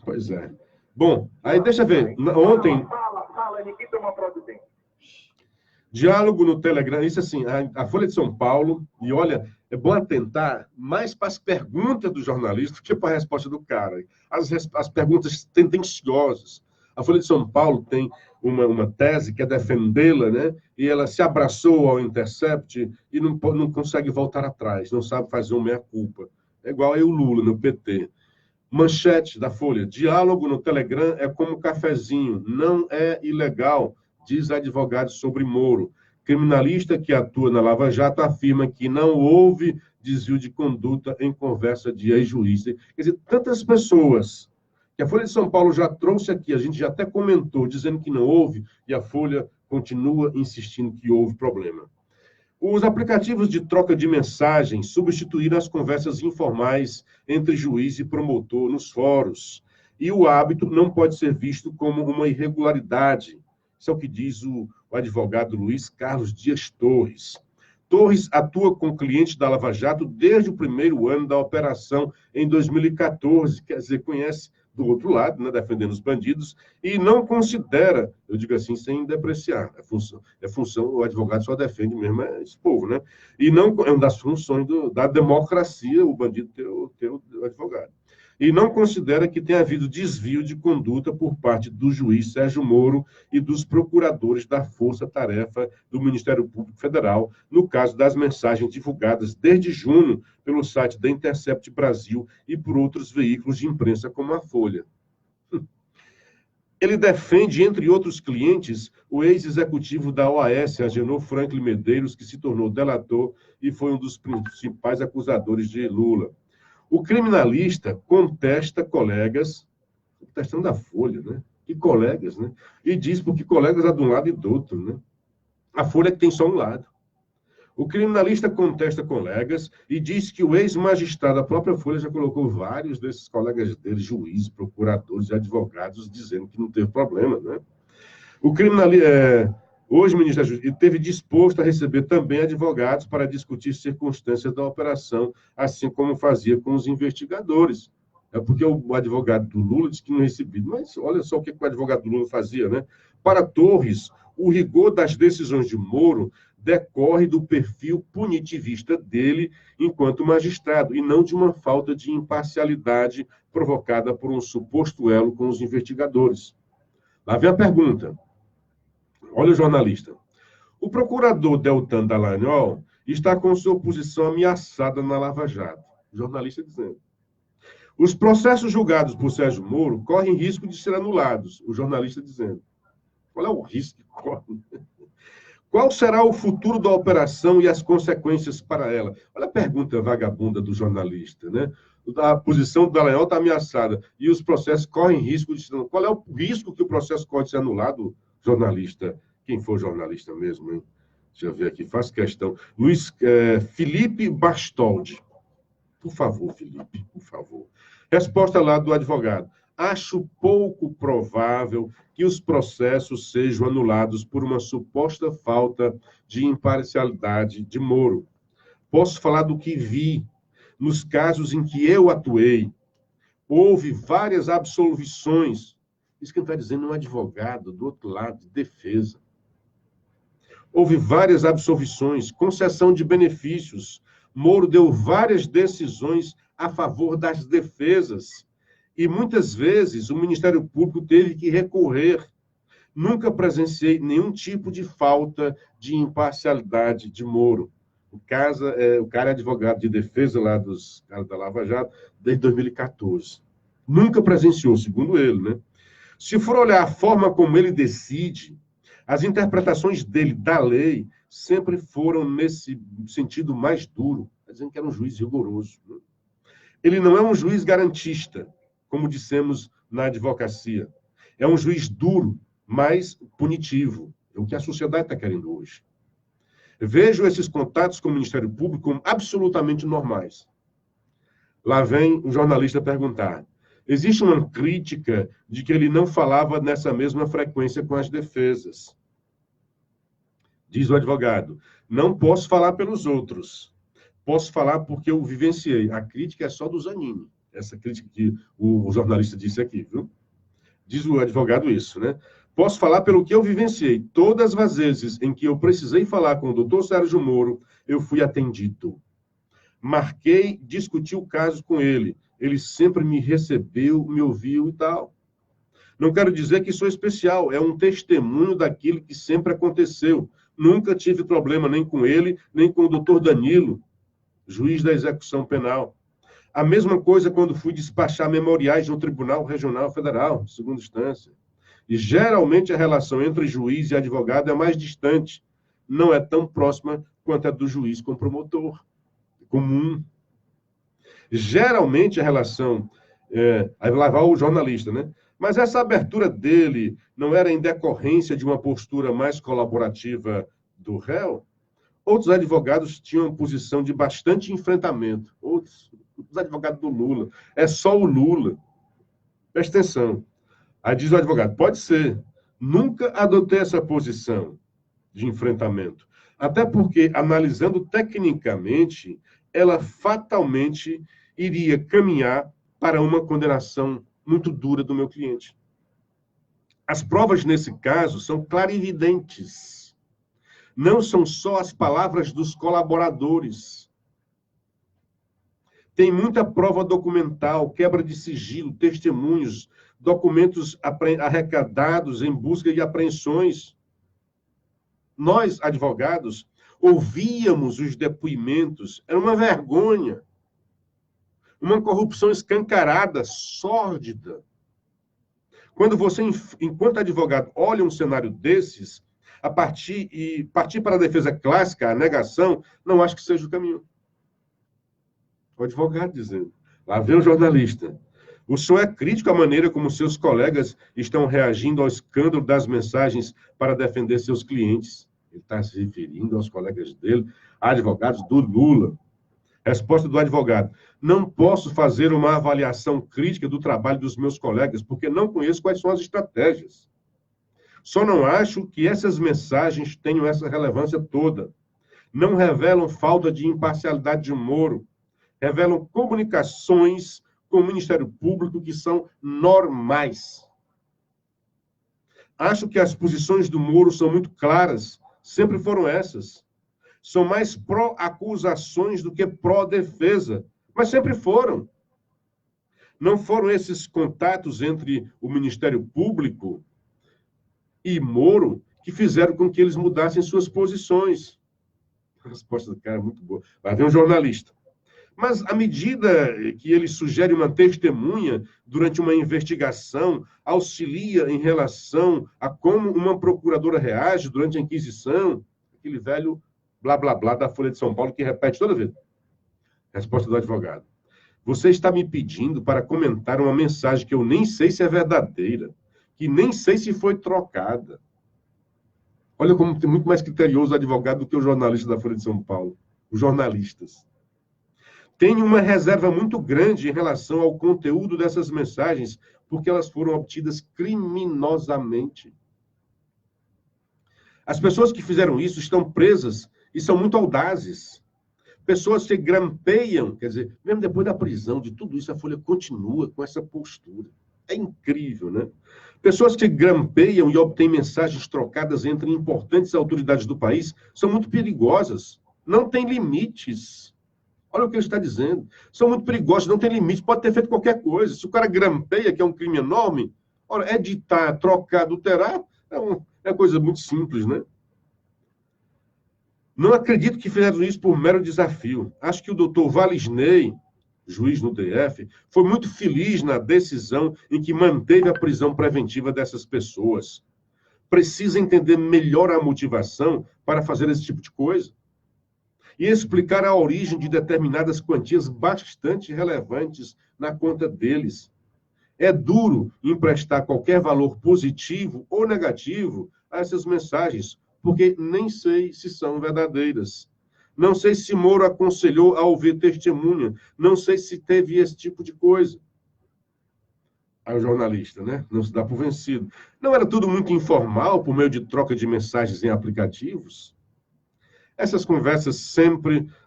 Pois é. Bom, aí deixa eu ver. Ontem... Fala, ninguém toma providência. Diálogo no Telegram, isso assim, a Folha de São Paulo, e olha, é bom atentar mais para as perguntas do jornalista do que para a resposta do cara. As perguntas tendenciosas. A Folha de São Paulo tem uma tese que é defendê-la, né? E ela se abraçou ao Intercept e não consegue voltar atrás, não sabe fazer uma meia-culpa. É igual aí o Lula no PT. Manchete da Folha, diálogo no Telegram é como cafezinho, não é ilegal, diz advogado sobre Moro. Criminalista que atua na Lava Jato afirma que não houve desvio de conduta em conversa de ex-juiz. Quer dizer, tantas pessoas que a Folha de São Paulo já trouxe aqui, a gente já até comentou, dizendo que não houve, e a Folha continua insistindo que houve problema. Os aplicativos de troca de mensagens substituíram as conversas informais entre juiz e promotor nos fóruns. E o hábito não pode ser visto como uma irregularidade. Isso é o que diz o advogado Luiz Carlos Dias Torres. Torres atua com clientes da Lava Jato desde o primeiro ano da operação, em 2014, quer dizer, conhece do outro lado, né, defendendo os bandidos, e não considera, eu digo assim, sem depreciar, função, o advogado só defende mesmo esse povo, né? E não é uma das funções da democracia, o bandido ter o advogado. E não considera que tenha havido desvio de conduta por parte do juiz Sérgio Moro e dos procuradores da Força Tarefa do Ministério Público Federal, no caso das mensagens divulgadas desde junho pelo site da Intercept Brasil e por outros veículos de imprensa como a Folha. Ele defende, entre outros clientes, o ex-executivo da OAS, Agenor Franklin Medeiros, que se tornou delator e foi um dos principais acusadores de Lula. O criminalista contesta colegas, contestando a Folha, né? E colegas, né? E diz porque colegas é de um lado e do outro, né? A Folha que tem só um lado. O criminalista contesta colegas e diz que o ex-magistrado da própria Folha já colocou vários desses colegas dele, juízes, procuradores e advogados, dizendo que não teve problema, né? O criminalista... Hoje, o ministro da Justiça esteve disposto a receber também advogados para discutir circunstâncias da operação, assim como fazia com os investigadores. É porque o advogado do Lula disse que não recebia. Mas olha só o que o advogado do Lula fazia, né? Para Torres, o rigor das decisões de Moro decorre do perfil punitivista dele enquanto magistrado, e não de uma falta de imparcialidade provocada por um suposto elo com os investigadores. Lá vem a pergunta. Olha o jornalista. O procurador Deltan Dallagnol está com sua posição ameaçada na Lava Jato. O jornalista dizendo. Os processos julgados por Sérgio Moro correm risco de ser anulados. O jornalista dizendo. Qual é o risco que corre? Qual será o futuro da operação e as consequências para ela? Olha a pergunta vagabunda do jornalista, né? A posição do Dallagnol está ameaçada e os processos correm risco de ser anulados. Qual é o risco que o processo pode ser anulado? Jornalista, quem for jornalista mesmo, hein? Deixa eu ver aqui, faz questão. Felipe Bastoldi. Por favor, Felipe, por favor. Resposta lá do advogado. Acho pouco provável que os processos sejam anulados por uma suposta falta de imparcialidade de Moro. Posso falar do que vi nos casos em que eu atuei. Houve várias absolvições. Isso que ele está dizendo é um advogado do outro lado, de defesa. Houve várias absolvições, concessão de benefícios. Moro deu várias decisões a favor das defesas. E muitas vezes o Ministério Público teve que recorrer. Nunca presenciei nenhum tipo de falta de imparcialidade de Moro. O cara é advogado de defesa lá dos caras da Lava Jato desde 2014. Nunca presenciou, segundo ele, né? Se for olhar a forma como ele decide, as interpretações dele da lei sempre foram nesse sentido mais duro, dizendo que era um juiz rigoroso, né? Ele não é um juiz garantista, como dissemos na advocacia. É um juiz duro, mas punitivo. É o que a sociedade está querendo hoje. Vejo esses contatos com o Ministério Público como absolutamente normais. Lá vem o jornalista perguntar: existe uma crítica de que ele não falava nessa mesma frequência com as defesas. Diz o advogado: não posso falar pelos outros. Posso falar porque eu vivenciei. A crítica é só do Zanini. Essa crítica que o jornalista disse aqui, viu? Diz o advogado isso, né? Posso falar pelo que eu vivenciei. Todas as vezes em que eu precisei falar com o doutor Sérgio Moro, eu fui atendido. Marquei, discuti o caso com ele. Ele sempre me recebeu, me ouviu e tal. Não quero dizer que sou especial, é um testemunho daquilo que sempre aconteceu. Nunca tive problema nem com ele, nem com o doutor Danilo, juiz da execução penal. A mesma coisa quando fui despachar memoriais no Tribunal Regional Federal, segunda instância. E geralmente a relação entre juiz e advogado é mais distante. Não é tão próxima quanto a do juiz com o promotor. Comum. Geralmente a relação... aí lá vai o jornalista, né? Mas essa abertura dele não era em decorrência de uma postura mais colaborativa do réu? Outros advogados tinham posição de bastante enfrentamento. Outros, os advogados do Lula. É só o Lula. Presta atenção. Aí diz o advogado: pode ser. Nunca adotei essa posição de enfrentamento. Até porque, analisando tecnicamente, ela fatalmente iria caminhar para uma condenação muito dura do meu cliente. As provas, nesse caso, são clarividentes. Não são só as palavras dos colaboradores. Tem muita prova documental, quebra de sigilo, testemunhos, documentos arrecadados em busca de apreensões. Nós, advogados, ouvíamos os depoimentos. Era uma vergonha. Uma corrupção escancarada, sórdida. Quando você, enquanto advogado, olha um cenário desses, partir para a defesa clássica, a negação, não acho que seja o caminho. O advogado dizendo. Lá vem o jornalista. O senhor é crítico à maneira como seus colegas estão reagindo ao escândalo das mensagens para defender seus clientes. Ele está se referindo aos colegas dele, advogados do Lula. Resposta do advogado: não posso fazer uma avaliação crítica do trabalho dos meus colegas, porque não conheço quais são as estratégias. Só não acho que essas mensagens tenham essa relevância toda. Não revelam falta de imparcialidade de Moro. Revelam comunicações com o Ministério Público que são normais. Acho que as posições do Moro são muito claras. Sempre foram essas. São mais pró-acusações do que pró-defesa. Mas sempre foram. Não foram esses contatos entre o Ministério Público e Moro que fizeram com que eles mudassem suas posições. A resposta do cara é muito boa. Vai ver um jornalista. Mas, à medida que ele sugere uma testemunha durante uma investigação, auxilia em relação a como uma procuradora reage durante a inquisição, aquele velho blá, blá, blá da Folha de São Paulo que repete toda vez. Resposta do advogado: você está me pedindo para comentar uma mensagem que eu nem sei se é verdadeira, que nem sei se foi trocada. Olha como tem muito mais criterioso o advogado do que o jornalista da Folha de São Paulo. Os jornalistas. Tenho uma reserva muito grande em relação ao conteúdo dessas mensagens, porque elas foram obtidas criminosamente. As pessoas que fizeram isso estão presas e são muito audazes. Pessoas que grampeiam, quer dizer, mesmo depois da prisão, de tudo isso, a Folha continua com essa postura. É incrível, né? Pessoas que grampeiam e obtêm mensagens trocadas entre importantes autoridades do país são muito perigosas. Não tem limites. Olha o que ele está dizendo. São muito perigosos, não tem limite, pode ter feito qualquer coisa. Se o cara grampeia, que é um crime enorme, ora, editar, trocar, adulterar, é uma coisa muito simples, né? Não acredito que fizeram isso por mero desafio. Acho que o doutor Valisney, juiz no DF, foi muito feliz na decisão em que manteve a prisão preventiva dessas pessoas. Precisa entender melhor a motivação para fazer esse tipo de coisa. e explicar a origem de determinadas quantias bastante relevantes na conta deles. É duro emprestar qualquer valor positivo ou negativo a essas mensagens, porque nem sei se são verdadeiras. Não sei se Moro aconselhou a ouvir testemunha. Não sei se teve esse tipo de coisa. Aí o jornalista, né? Não se dá por vencido. Não era tudo muito informal, por meio de troca de mensagens em aplicativos? Essas conversas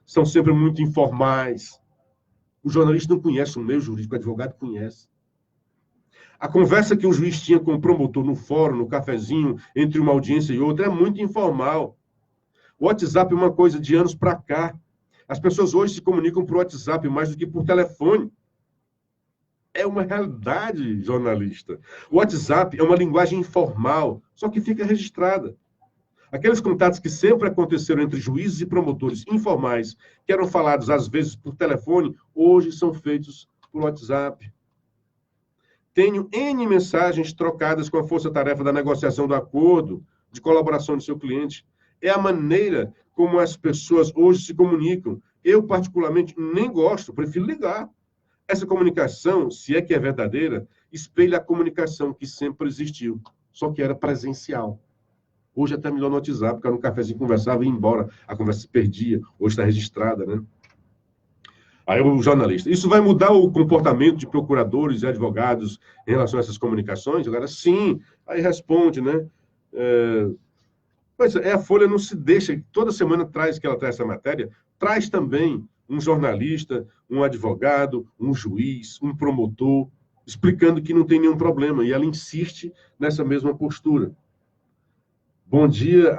são sempre muito informais. O jornalista não conhece o meio jurídico, o advogado conhece. A conversa que o juiz tinha com o promotor no fórum, no cafezinho, entre uma audiência e outra, é muito informal. O WhatsApp é uma coisa de anos para cá. As pessoas hoje se comunicam por WhatsApp mais do que por telefone. É uma realidade, jornalista. O WhatsApp é uma linguagem informal, só que fica registrada. Aqueles contatos que sempre aconteceram entre juízes e promotores informais, que eram falados às vezes por telefone, hoje são feitos por WhatsApp. Tenho N mensagens trocadas com a força-tarefa da negociação do acordo de colaboração do seu cliente. É a maneira como as pessoas hoje se comunicam. Eu, particularmente, nem gosto, prefiro ligar. Essa comunicação, se é que é verdadeira, espelha a comunicação que sempre existiu, só que era presencial. Hoje até melhor no WhatsApp, porque no cafezinho conversava e ia embora, a conversa se perdia, hoje está registrada, né? Aí o jornalista, isso vai mudar o comportamento de procuradores e advogados em relação a essas comunicações? Agora, sim. Aí responde, né? Pois é, a Folha não se deixa, toda semana traz que ela traz essa matéria, traz também um jornalista, um advogado, um juiz, um promotor, explicando que não tem nenhum problema, e ela insiste nessa mesma postura. Bom dia.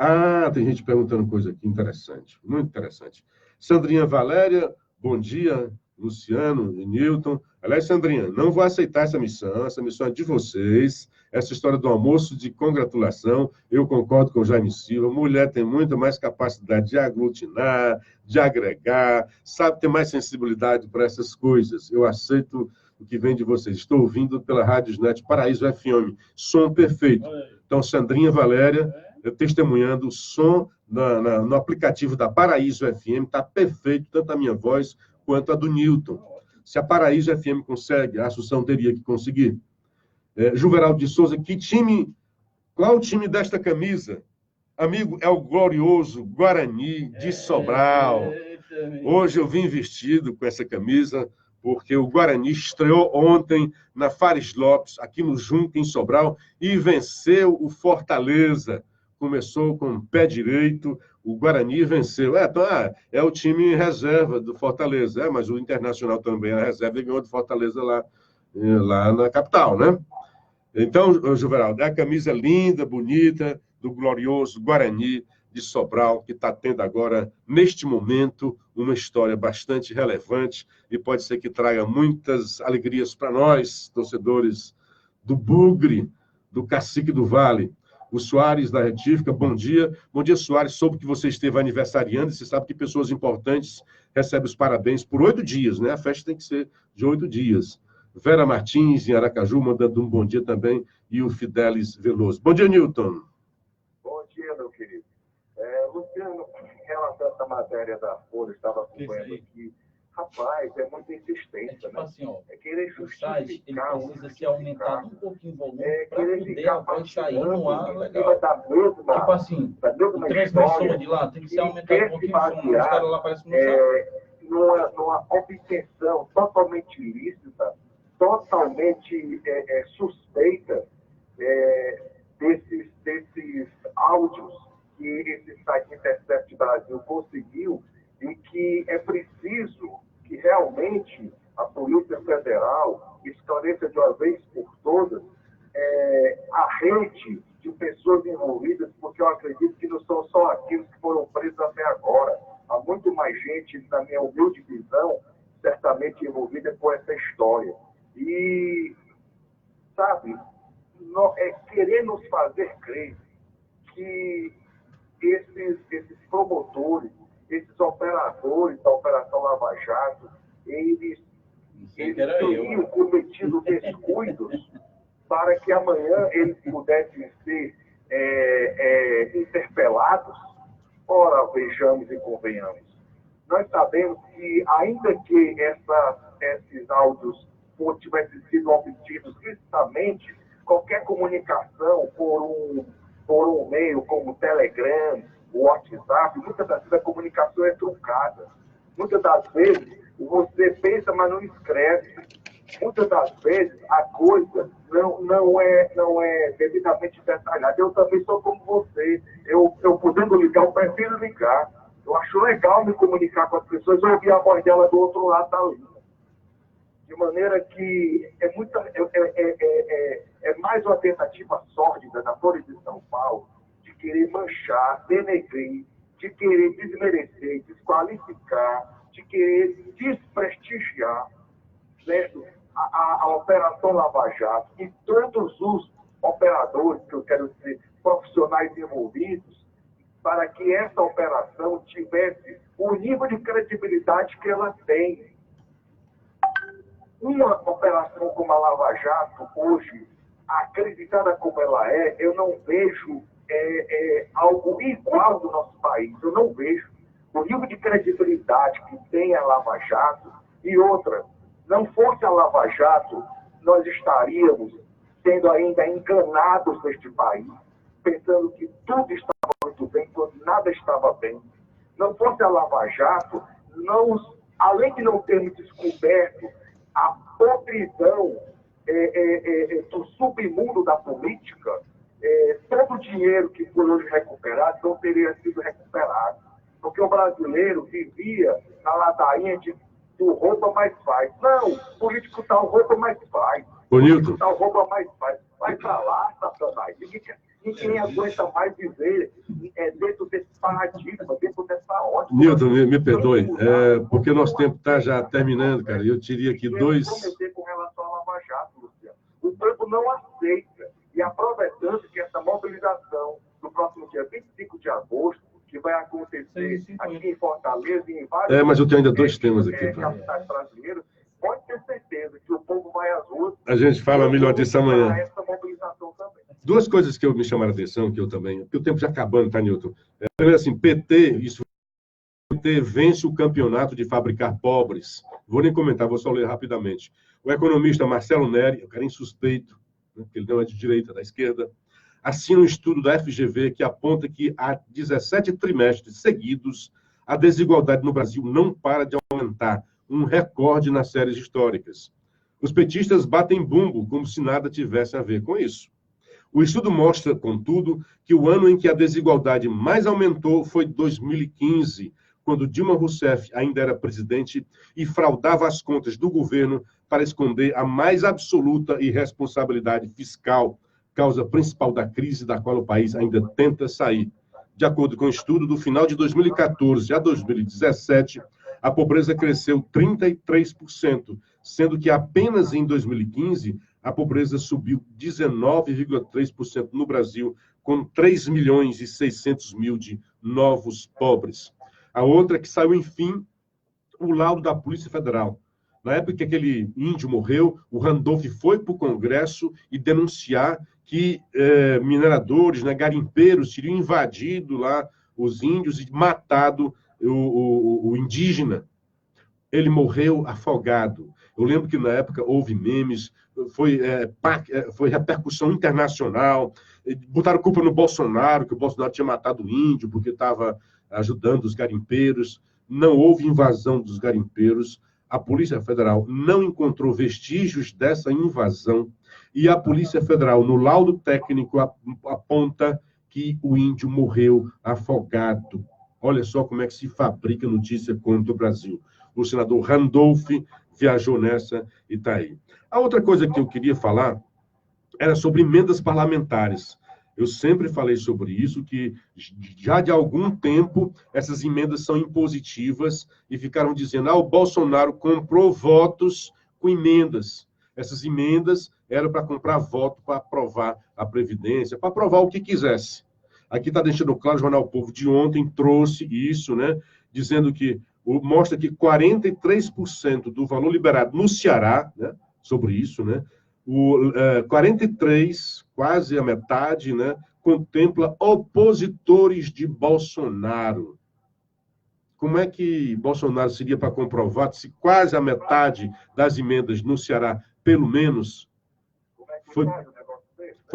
Tem gente perguntando coisa aqui interessante, muito interessante. Sandrinha Valéria, bom dia. Luciano e Newton. Aliás, Sandrinha, não vou aceitar essa missão é de vocês. Essa história do almoço de congratulação, eu concordo com o Jaime Silva, mulher tem muito mais capacidade de aglutinar, de agregar, sabe ter mais sensibilidade para essas coisas. Eu aceito o que vem de vocês. Estou ouvindo pela Rádiosnet Paraíso FM, som perfeito. Então, Sandrinha Valéria, testemunhando o som no aplicativo da Paraíso FM, está perfeito, tanto a minha voz quanto a do Newton. Se a Paraíso FM consegue, a Assunção teria que conseguir. Juveraldo de Souza, qual o time desta camisa? Amigo, é o glorioso Guarani de Sobral. Hoje eu vim vestido com essa camisa, porque o Guarani estreou ontem na Fares Lopes, aqui no Junco, em Sobral, e venceu o Fortaleza. Começou com o pé direito, o Guarani venceu. É o time reserva do Fortaleza, mas o Internacional também é reserva e ganhou do Fortaleza lá na capital, né? Então, Juveraldo, é a camisa linda, bonita, do glorioso Guarani de Sobral, que está tendo agora, neste momento, uma história bastante relevante e pode ser que traga muitas alegrias para nós, torcedores do Bugre, do Cacique do Vale. O Soares, da Retífica, bom dia. Bom dia, Soares. Soube que você esteve aniversariando e você sabe que pessoas importantes recebem os parabéns por 8 dias, né? A festa tem que ser de 8 dias. Vera Martins, em Aracaju, mandando um bom dia também, e o Fidelis Veloso. Bom dia, Newton. Bom dia, meu querido. Luciano, em relação a essa matéria da Folha, estava acompanhando aqui. Rapaz, é muita insistência, tipo né? assim, ó, É querer o site ele justificar, precisa ser aumentado um pouquinho o volume para querer poder ficar a voz sair no ar em legal. cima da mesma, Tipo assim, da o mesma transmissor história, de lá tem que ser e aumentado quer um se pouquinho o som. Os basear, caras lá parecem que não sabem. numa obtenção totalmente ilícita, totalmente suspeita desses áudios que esse site Intercept Brasil conseguiu e que é preciso que realmente a Polícia Federal esclareça de uma vez por todas a rede de pessoas envolvidas, porque eu acredito que não são só aqueles que foram presos até agora. Há muito mais gente, na minha humilde visão, certamente envolvida com essa história. E, sabe, querer nos fazer crer que esses promotores, esses operadores da Operação Lava Jato, eles teriam cometido descuidos para que amanhã eles pudessem ser interpelados. Ora, vejamos e convenhamos. nós sabemos que, ainda que esses áudios tivessem sido obtidos licitamente, qualquer comunicação por um meio como o Telegram, o WhatsApp, muitas das vezes a comunicação é truncada. Muitas das vezes você pensa, mas não escreve. Muitas das vezes a coisa não é devidamente detalhada. Eu também sou como você. Eu podendo ligar, eu prefiro ligar. Eu acho legal me comunicar com as pessoas, eu ouvir a voz dela do outro lado da linha. De maneira que é mais uma tentativa sórdida da Folha de São Paulo de querer manchar, denegrir, de querer desmerecer, desqualificar, de querer desprestigiar, certo? A Operação Lava Jato e todos os operadores, que eu quero dizer, profissionais envolvidos, para que essa operação tivesse o nível de credibilidade que ela tem. Uma operação como a Lava Jato, hoje, acreditada como ela é, eu não vejo algo igual no nosso país. Eu não vejo o nível de credibilidade que tem a Lava Jato. E outra, não fosse a Lava Jato, nós estaríamos sendo ainda enganados neste país, pensando que tudo estava muito bem, quando nada estava bem. Não fosse a Lava Jato, além de não termos descoberto a podridão do submundo da política, todo o dinheiro que foi hoje recuperado não teria sido recuperado. Porque o brasileiro vivia na ladainha do rouba mais faz. Não, político tal rouba mais faz. Político tal rouba mais faz. Vai pra lá, Satanás. Ninguém aguenta mais viver dentro desse paradigma, dentro dessa ótica. Nilton, me perdoe, porque nosso tempo está já terminando, cara. Eu teria aqui dois... Com relação à Lava Jato, Luciano. O povo não aceita. E aproveitando que essa mobilização no próximo dia 25 de agosto, que vai acontecer aqui em Fortaleza e em vários... mas eu tenho ainda dois temas aqui. Capitais brasileiras, pode ter certeza que o povo vai às ruas... A gente fala melhor disso amanhã. Essa mobilização também. Duas coisas que me chamaram a atenção, que eu também... Porque o tempo já acabando, tá, Nilton? Primeiro, assim, PT vence o campeonato de fabricar pobres. Vou nem comentar, vou só ler rapidamente. O economista Marcelo Neri, o cara insuspeito, né, porque ele não é de direita, da esquerda, assina um estudo da FGV que aponta que há 17 trimestres seguidos a desigualdade no Brasil não para de aumentar, um recorde nas séries históricas. Os petistas batem bumbo como se nada tivesse a ver com isso. O estudo mostra, contudo, que o ano em que a desigualdade mais aumentou foi 2015, quando Dilma Rousseff ainda era presidente e fraudava as contas do governo para esconder a mais absoluta irresponsabilidade fiscal, causa principal da crise da qual o país ainda tenta sair. De acordo com o estudo, do final de 2014 a 2017, a pobreza cresceu 33%, sendo que apenas em 2015 a pobreza subiu 19,3% no Brasil, com 3.600.000 de novos pobres. A outra que saiu, enfim, o laudo da Polícia Federal. Na época que aquele índio morreu, o Randolph foi para o Congresso e denunciar que mineradores, né, garimpeiros, teriam invadido lá os índios e matado o indígena. Ele morreu afogado. Eu lembro que na época houve memes, foi repercussão internacional, botaram culpa no Bolsonaro, que o Bolsonaro tinha matado o índio porque estava ajudando os garimpeiros. Não houve invasão dos garimpeiros. A Polícia Federal não encontrou vestígios dessa invasão e a Polícia Federal, no laudo técnico, aponta que o índio morreu afogado. Olha só como é que se fabrica notícia contra o Brasil. O senador Randolph viajou nessa e está aí. A outra coisa que eu queria falar era sobre emendas parlamentares. Eu sempre falei sobre isso, que já de algum tempo essas emendas são impositivas e ficaram dizendo, o Bolsonaro comprou votos com emendas. Essas emendas eram para comprar voto para aprovar a Previdência, para aprovar o que quisesse. Aqui está deixando claro, o Jornal Povo de ontem trouxe isso, né, dizendo que mostra que 43% do valor liberado no Ceará, né, sobre isso, né, 43%, quase a metade, né, contempla opositores de Bolsonaro. como é que Bolsonaro seria para comprovar se quase a metade das emendas no Ceará, pelo menos, foi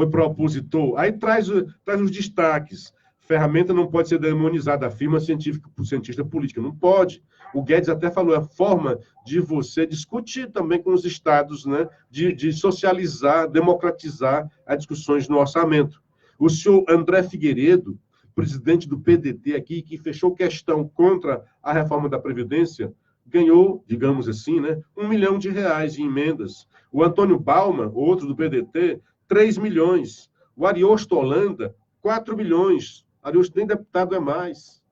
para o opositor? Aí traz os destaques. Ferramenta não pode ser demonizada, afirma cientista política. Não pode. O Guedes até falou, é a forma de você discutir também com os estados, né? De socializar, democratizar as discussões no orçamento. O senhor André Figueiredo, presidente do PDT aqui, que fechou questão contra a reforma da Previdência, ganhou, digamos assim, né, R$1 milhão em emendas. O Antônio Bauman, outro do PDT, 3 milhões. O Ariosto Holanda, 4 milhões. Ariosto nem deputado é mais.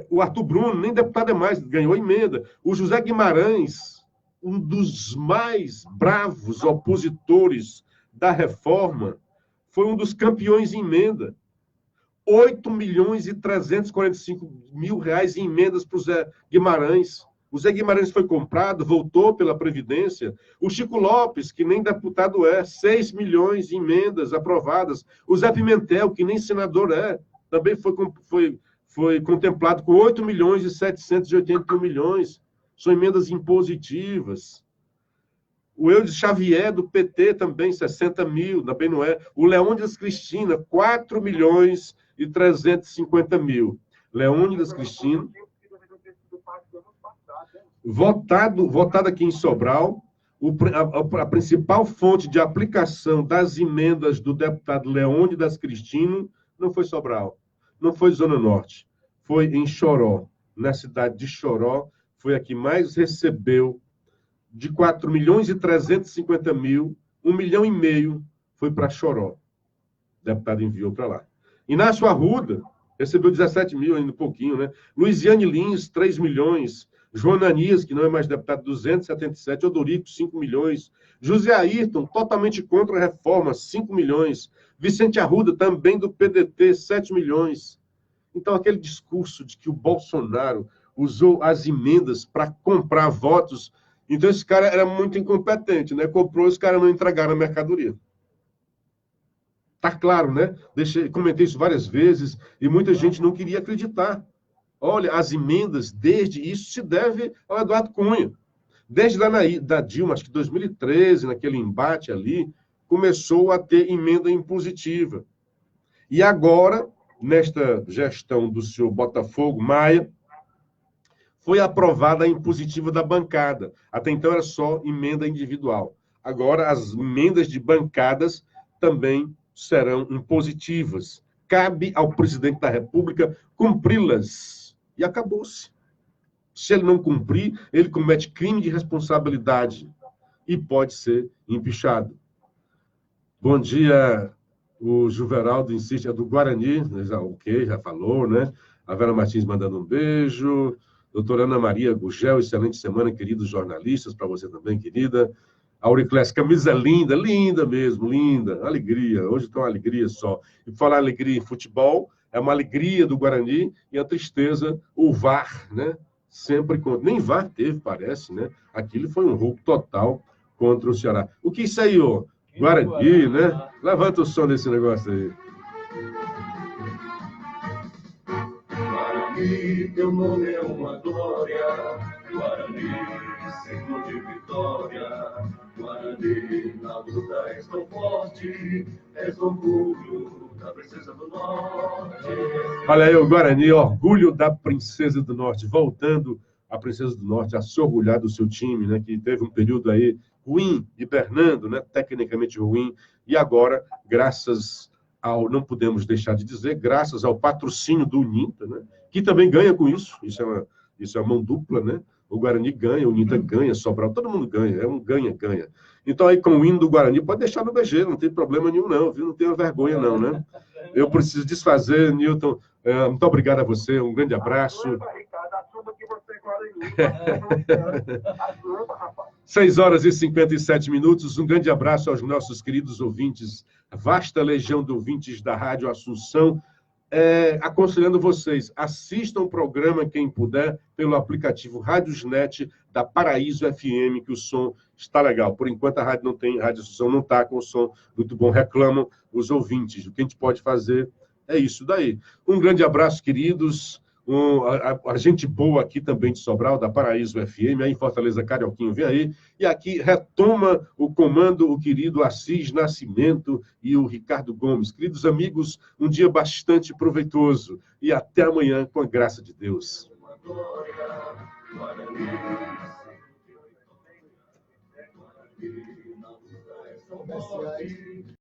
O Arthur Bruno, nem deputado é mais, ganhou emenda. O José Guimarães, um dos mais bravos opositores da reforma, foi um dos campeões em emenda. R$8.345.000 em emendas para o Zé Guimarães. O Zé Guimarães foi comprado, voltou pela Previdência. O Chico Lopes, que nem deputado é, 6 milhões em emendas aprovadas. O Zé Pimentel, que nem senador é, também foi contemplado com 8.781.000. São emendas impositivas. O Eudes Xavier, do PT, também, 60 mil, também não é. O Leônidas Cristina, 4.350.000. Leônidas Cristina, votado aqui em Sobral, a principal fonte de aplicação das emendas do deputado Leônidas Cristino não foi Sobral, não foi Zona Norte, foi em Choró, na cidade de Choró, foi a que mais recebeu. De 4.350.000, 1,5 milhão foi para Choró. O deputado enviou para lá. Inácio Arruda recebeu 17 mil, ainda um pouquinho, né? Luiziane Lins, 3 milhões. João Ananias, que não é mais deputado, 277. Odorico, 5 milhões. José Ayrton, totalmente contra a reforma, 5 milhões. Vicente Arruda, também do PDT, 7 milhões. Então, aquele discurso de que o Bolsonaro usou as emendas para comprar votos. Então, esse cara era muito incompetente, né? Comprou, os caras não entregaram a mercadoria. Tá claro, né? Comentei isso várias vezes e muita gente não queria acreditar. Olha, as emendas, desde isso, se deve ao Eduardo Cunha. Desde lá da Dilma, acho que 2013, naquele embate ali, começou a ter emenda impositiva. E agora, nesta gestão do senhor Botafogo, Maia, foi aprovada a impositiva da bancada. Até então era só emenda individual. Agora as emendas de bancadas também serão impositivas. Cabe ao presidente da República cumpri-las. E acabou-se. Se ele não cumprir, ele comete crime de responsabilidade e pode ser empichado. Bom dia, o Juveraldo insiste, é do Guarani, ok, já falou, né? A Vera Martins mandando um beijo. Doutora Ana Maria Gugel, excelente semana, queridos jornalistas, para você também, querida. Auriclés, camisa linda, linda mesmo, linda, alegria, hoje está uma alegria só. E falar alegria em futebol, é uma alegria do Guarani e a tristeza, o VAR, né? Sempre contra. Nem VAR teve, parece, né? Aquilo foi um roubo total contra o Ceará. O que é isso aí, ô? Guarani, né? Levanta o som desse negócio aí. Guarani, teu nome é uma glória. Guarani, símbolo de vitória. Guarani, na luta és tão forte. És orgulho da Princesa do Norte. Olha aí, o Guarani, orgulho da Princesa do Norte. Voltando a Princesa do Norte a se orgulhar do seu time, né? Que teve um período aí ruim, hibernando, né? Tecnicamente ruim. E agora, graças não podemos deixar de dizer, graças ao patrocínio do Uninta, né? Que também ganha com isso. Isso é uma mão dupla, né? O Guarani ganha, o Uninta ganha, Sobral, todo mundo ganha. É um ganha-ganha. Então, aí, com o hino do Guarani, pode deixar no BG, não tem problema nenhum, não, viu? Não tenha vergonha, não, né? Eu preciso desfazer, Newton. Muito obrigado a você, um grande abraço. 6h57. Um grande abraço aos nossos queridos ouvintes, a vasta legião de ouvintes da Rádio Assunção. Aconselhando vocês, assistam o programa, quem puder, pelo aplicativo Rádiosnet da Paraíso FM, que o som está legal. Por enquanto, a rádio Assunção não está com o som muito bom. Reclamam os ouvintes. O que a gente pode fazer é isso daí. Um grande abraço, queridos. A gente boa aqui também de Sobral, da Paraíso FM, aí em Fortaleza, Carioquinho, vem aí. E aqui retoma o comando o querido Assis Nascimento e o Ricardo Gomes. Queridos amigos, um dia bastante proveitoso. E até amanhã, com a graça de Deus. Comerciais.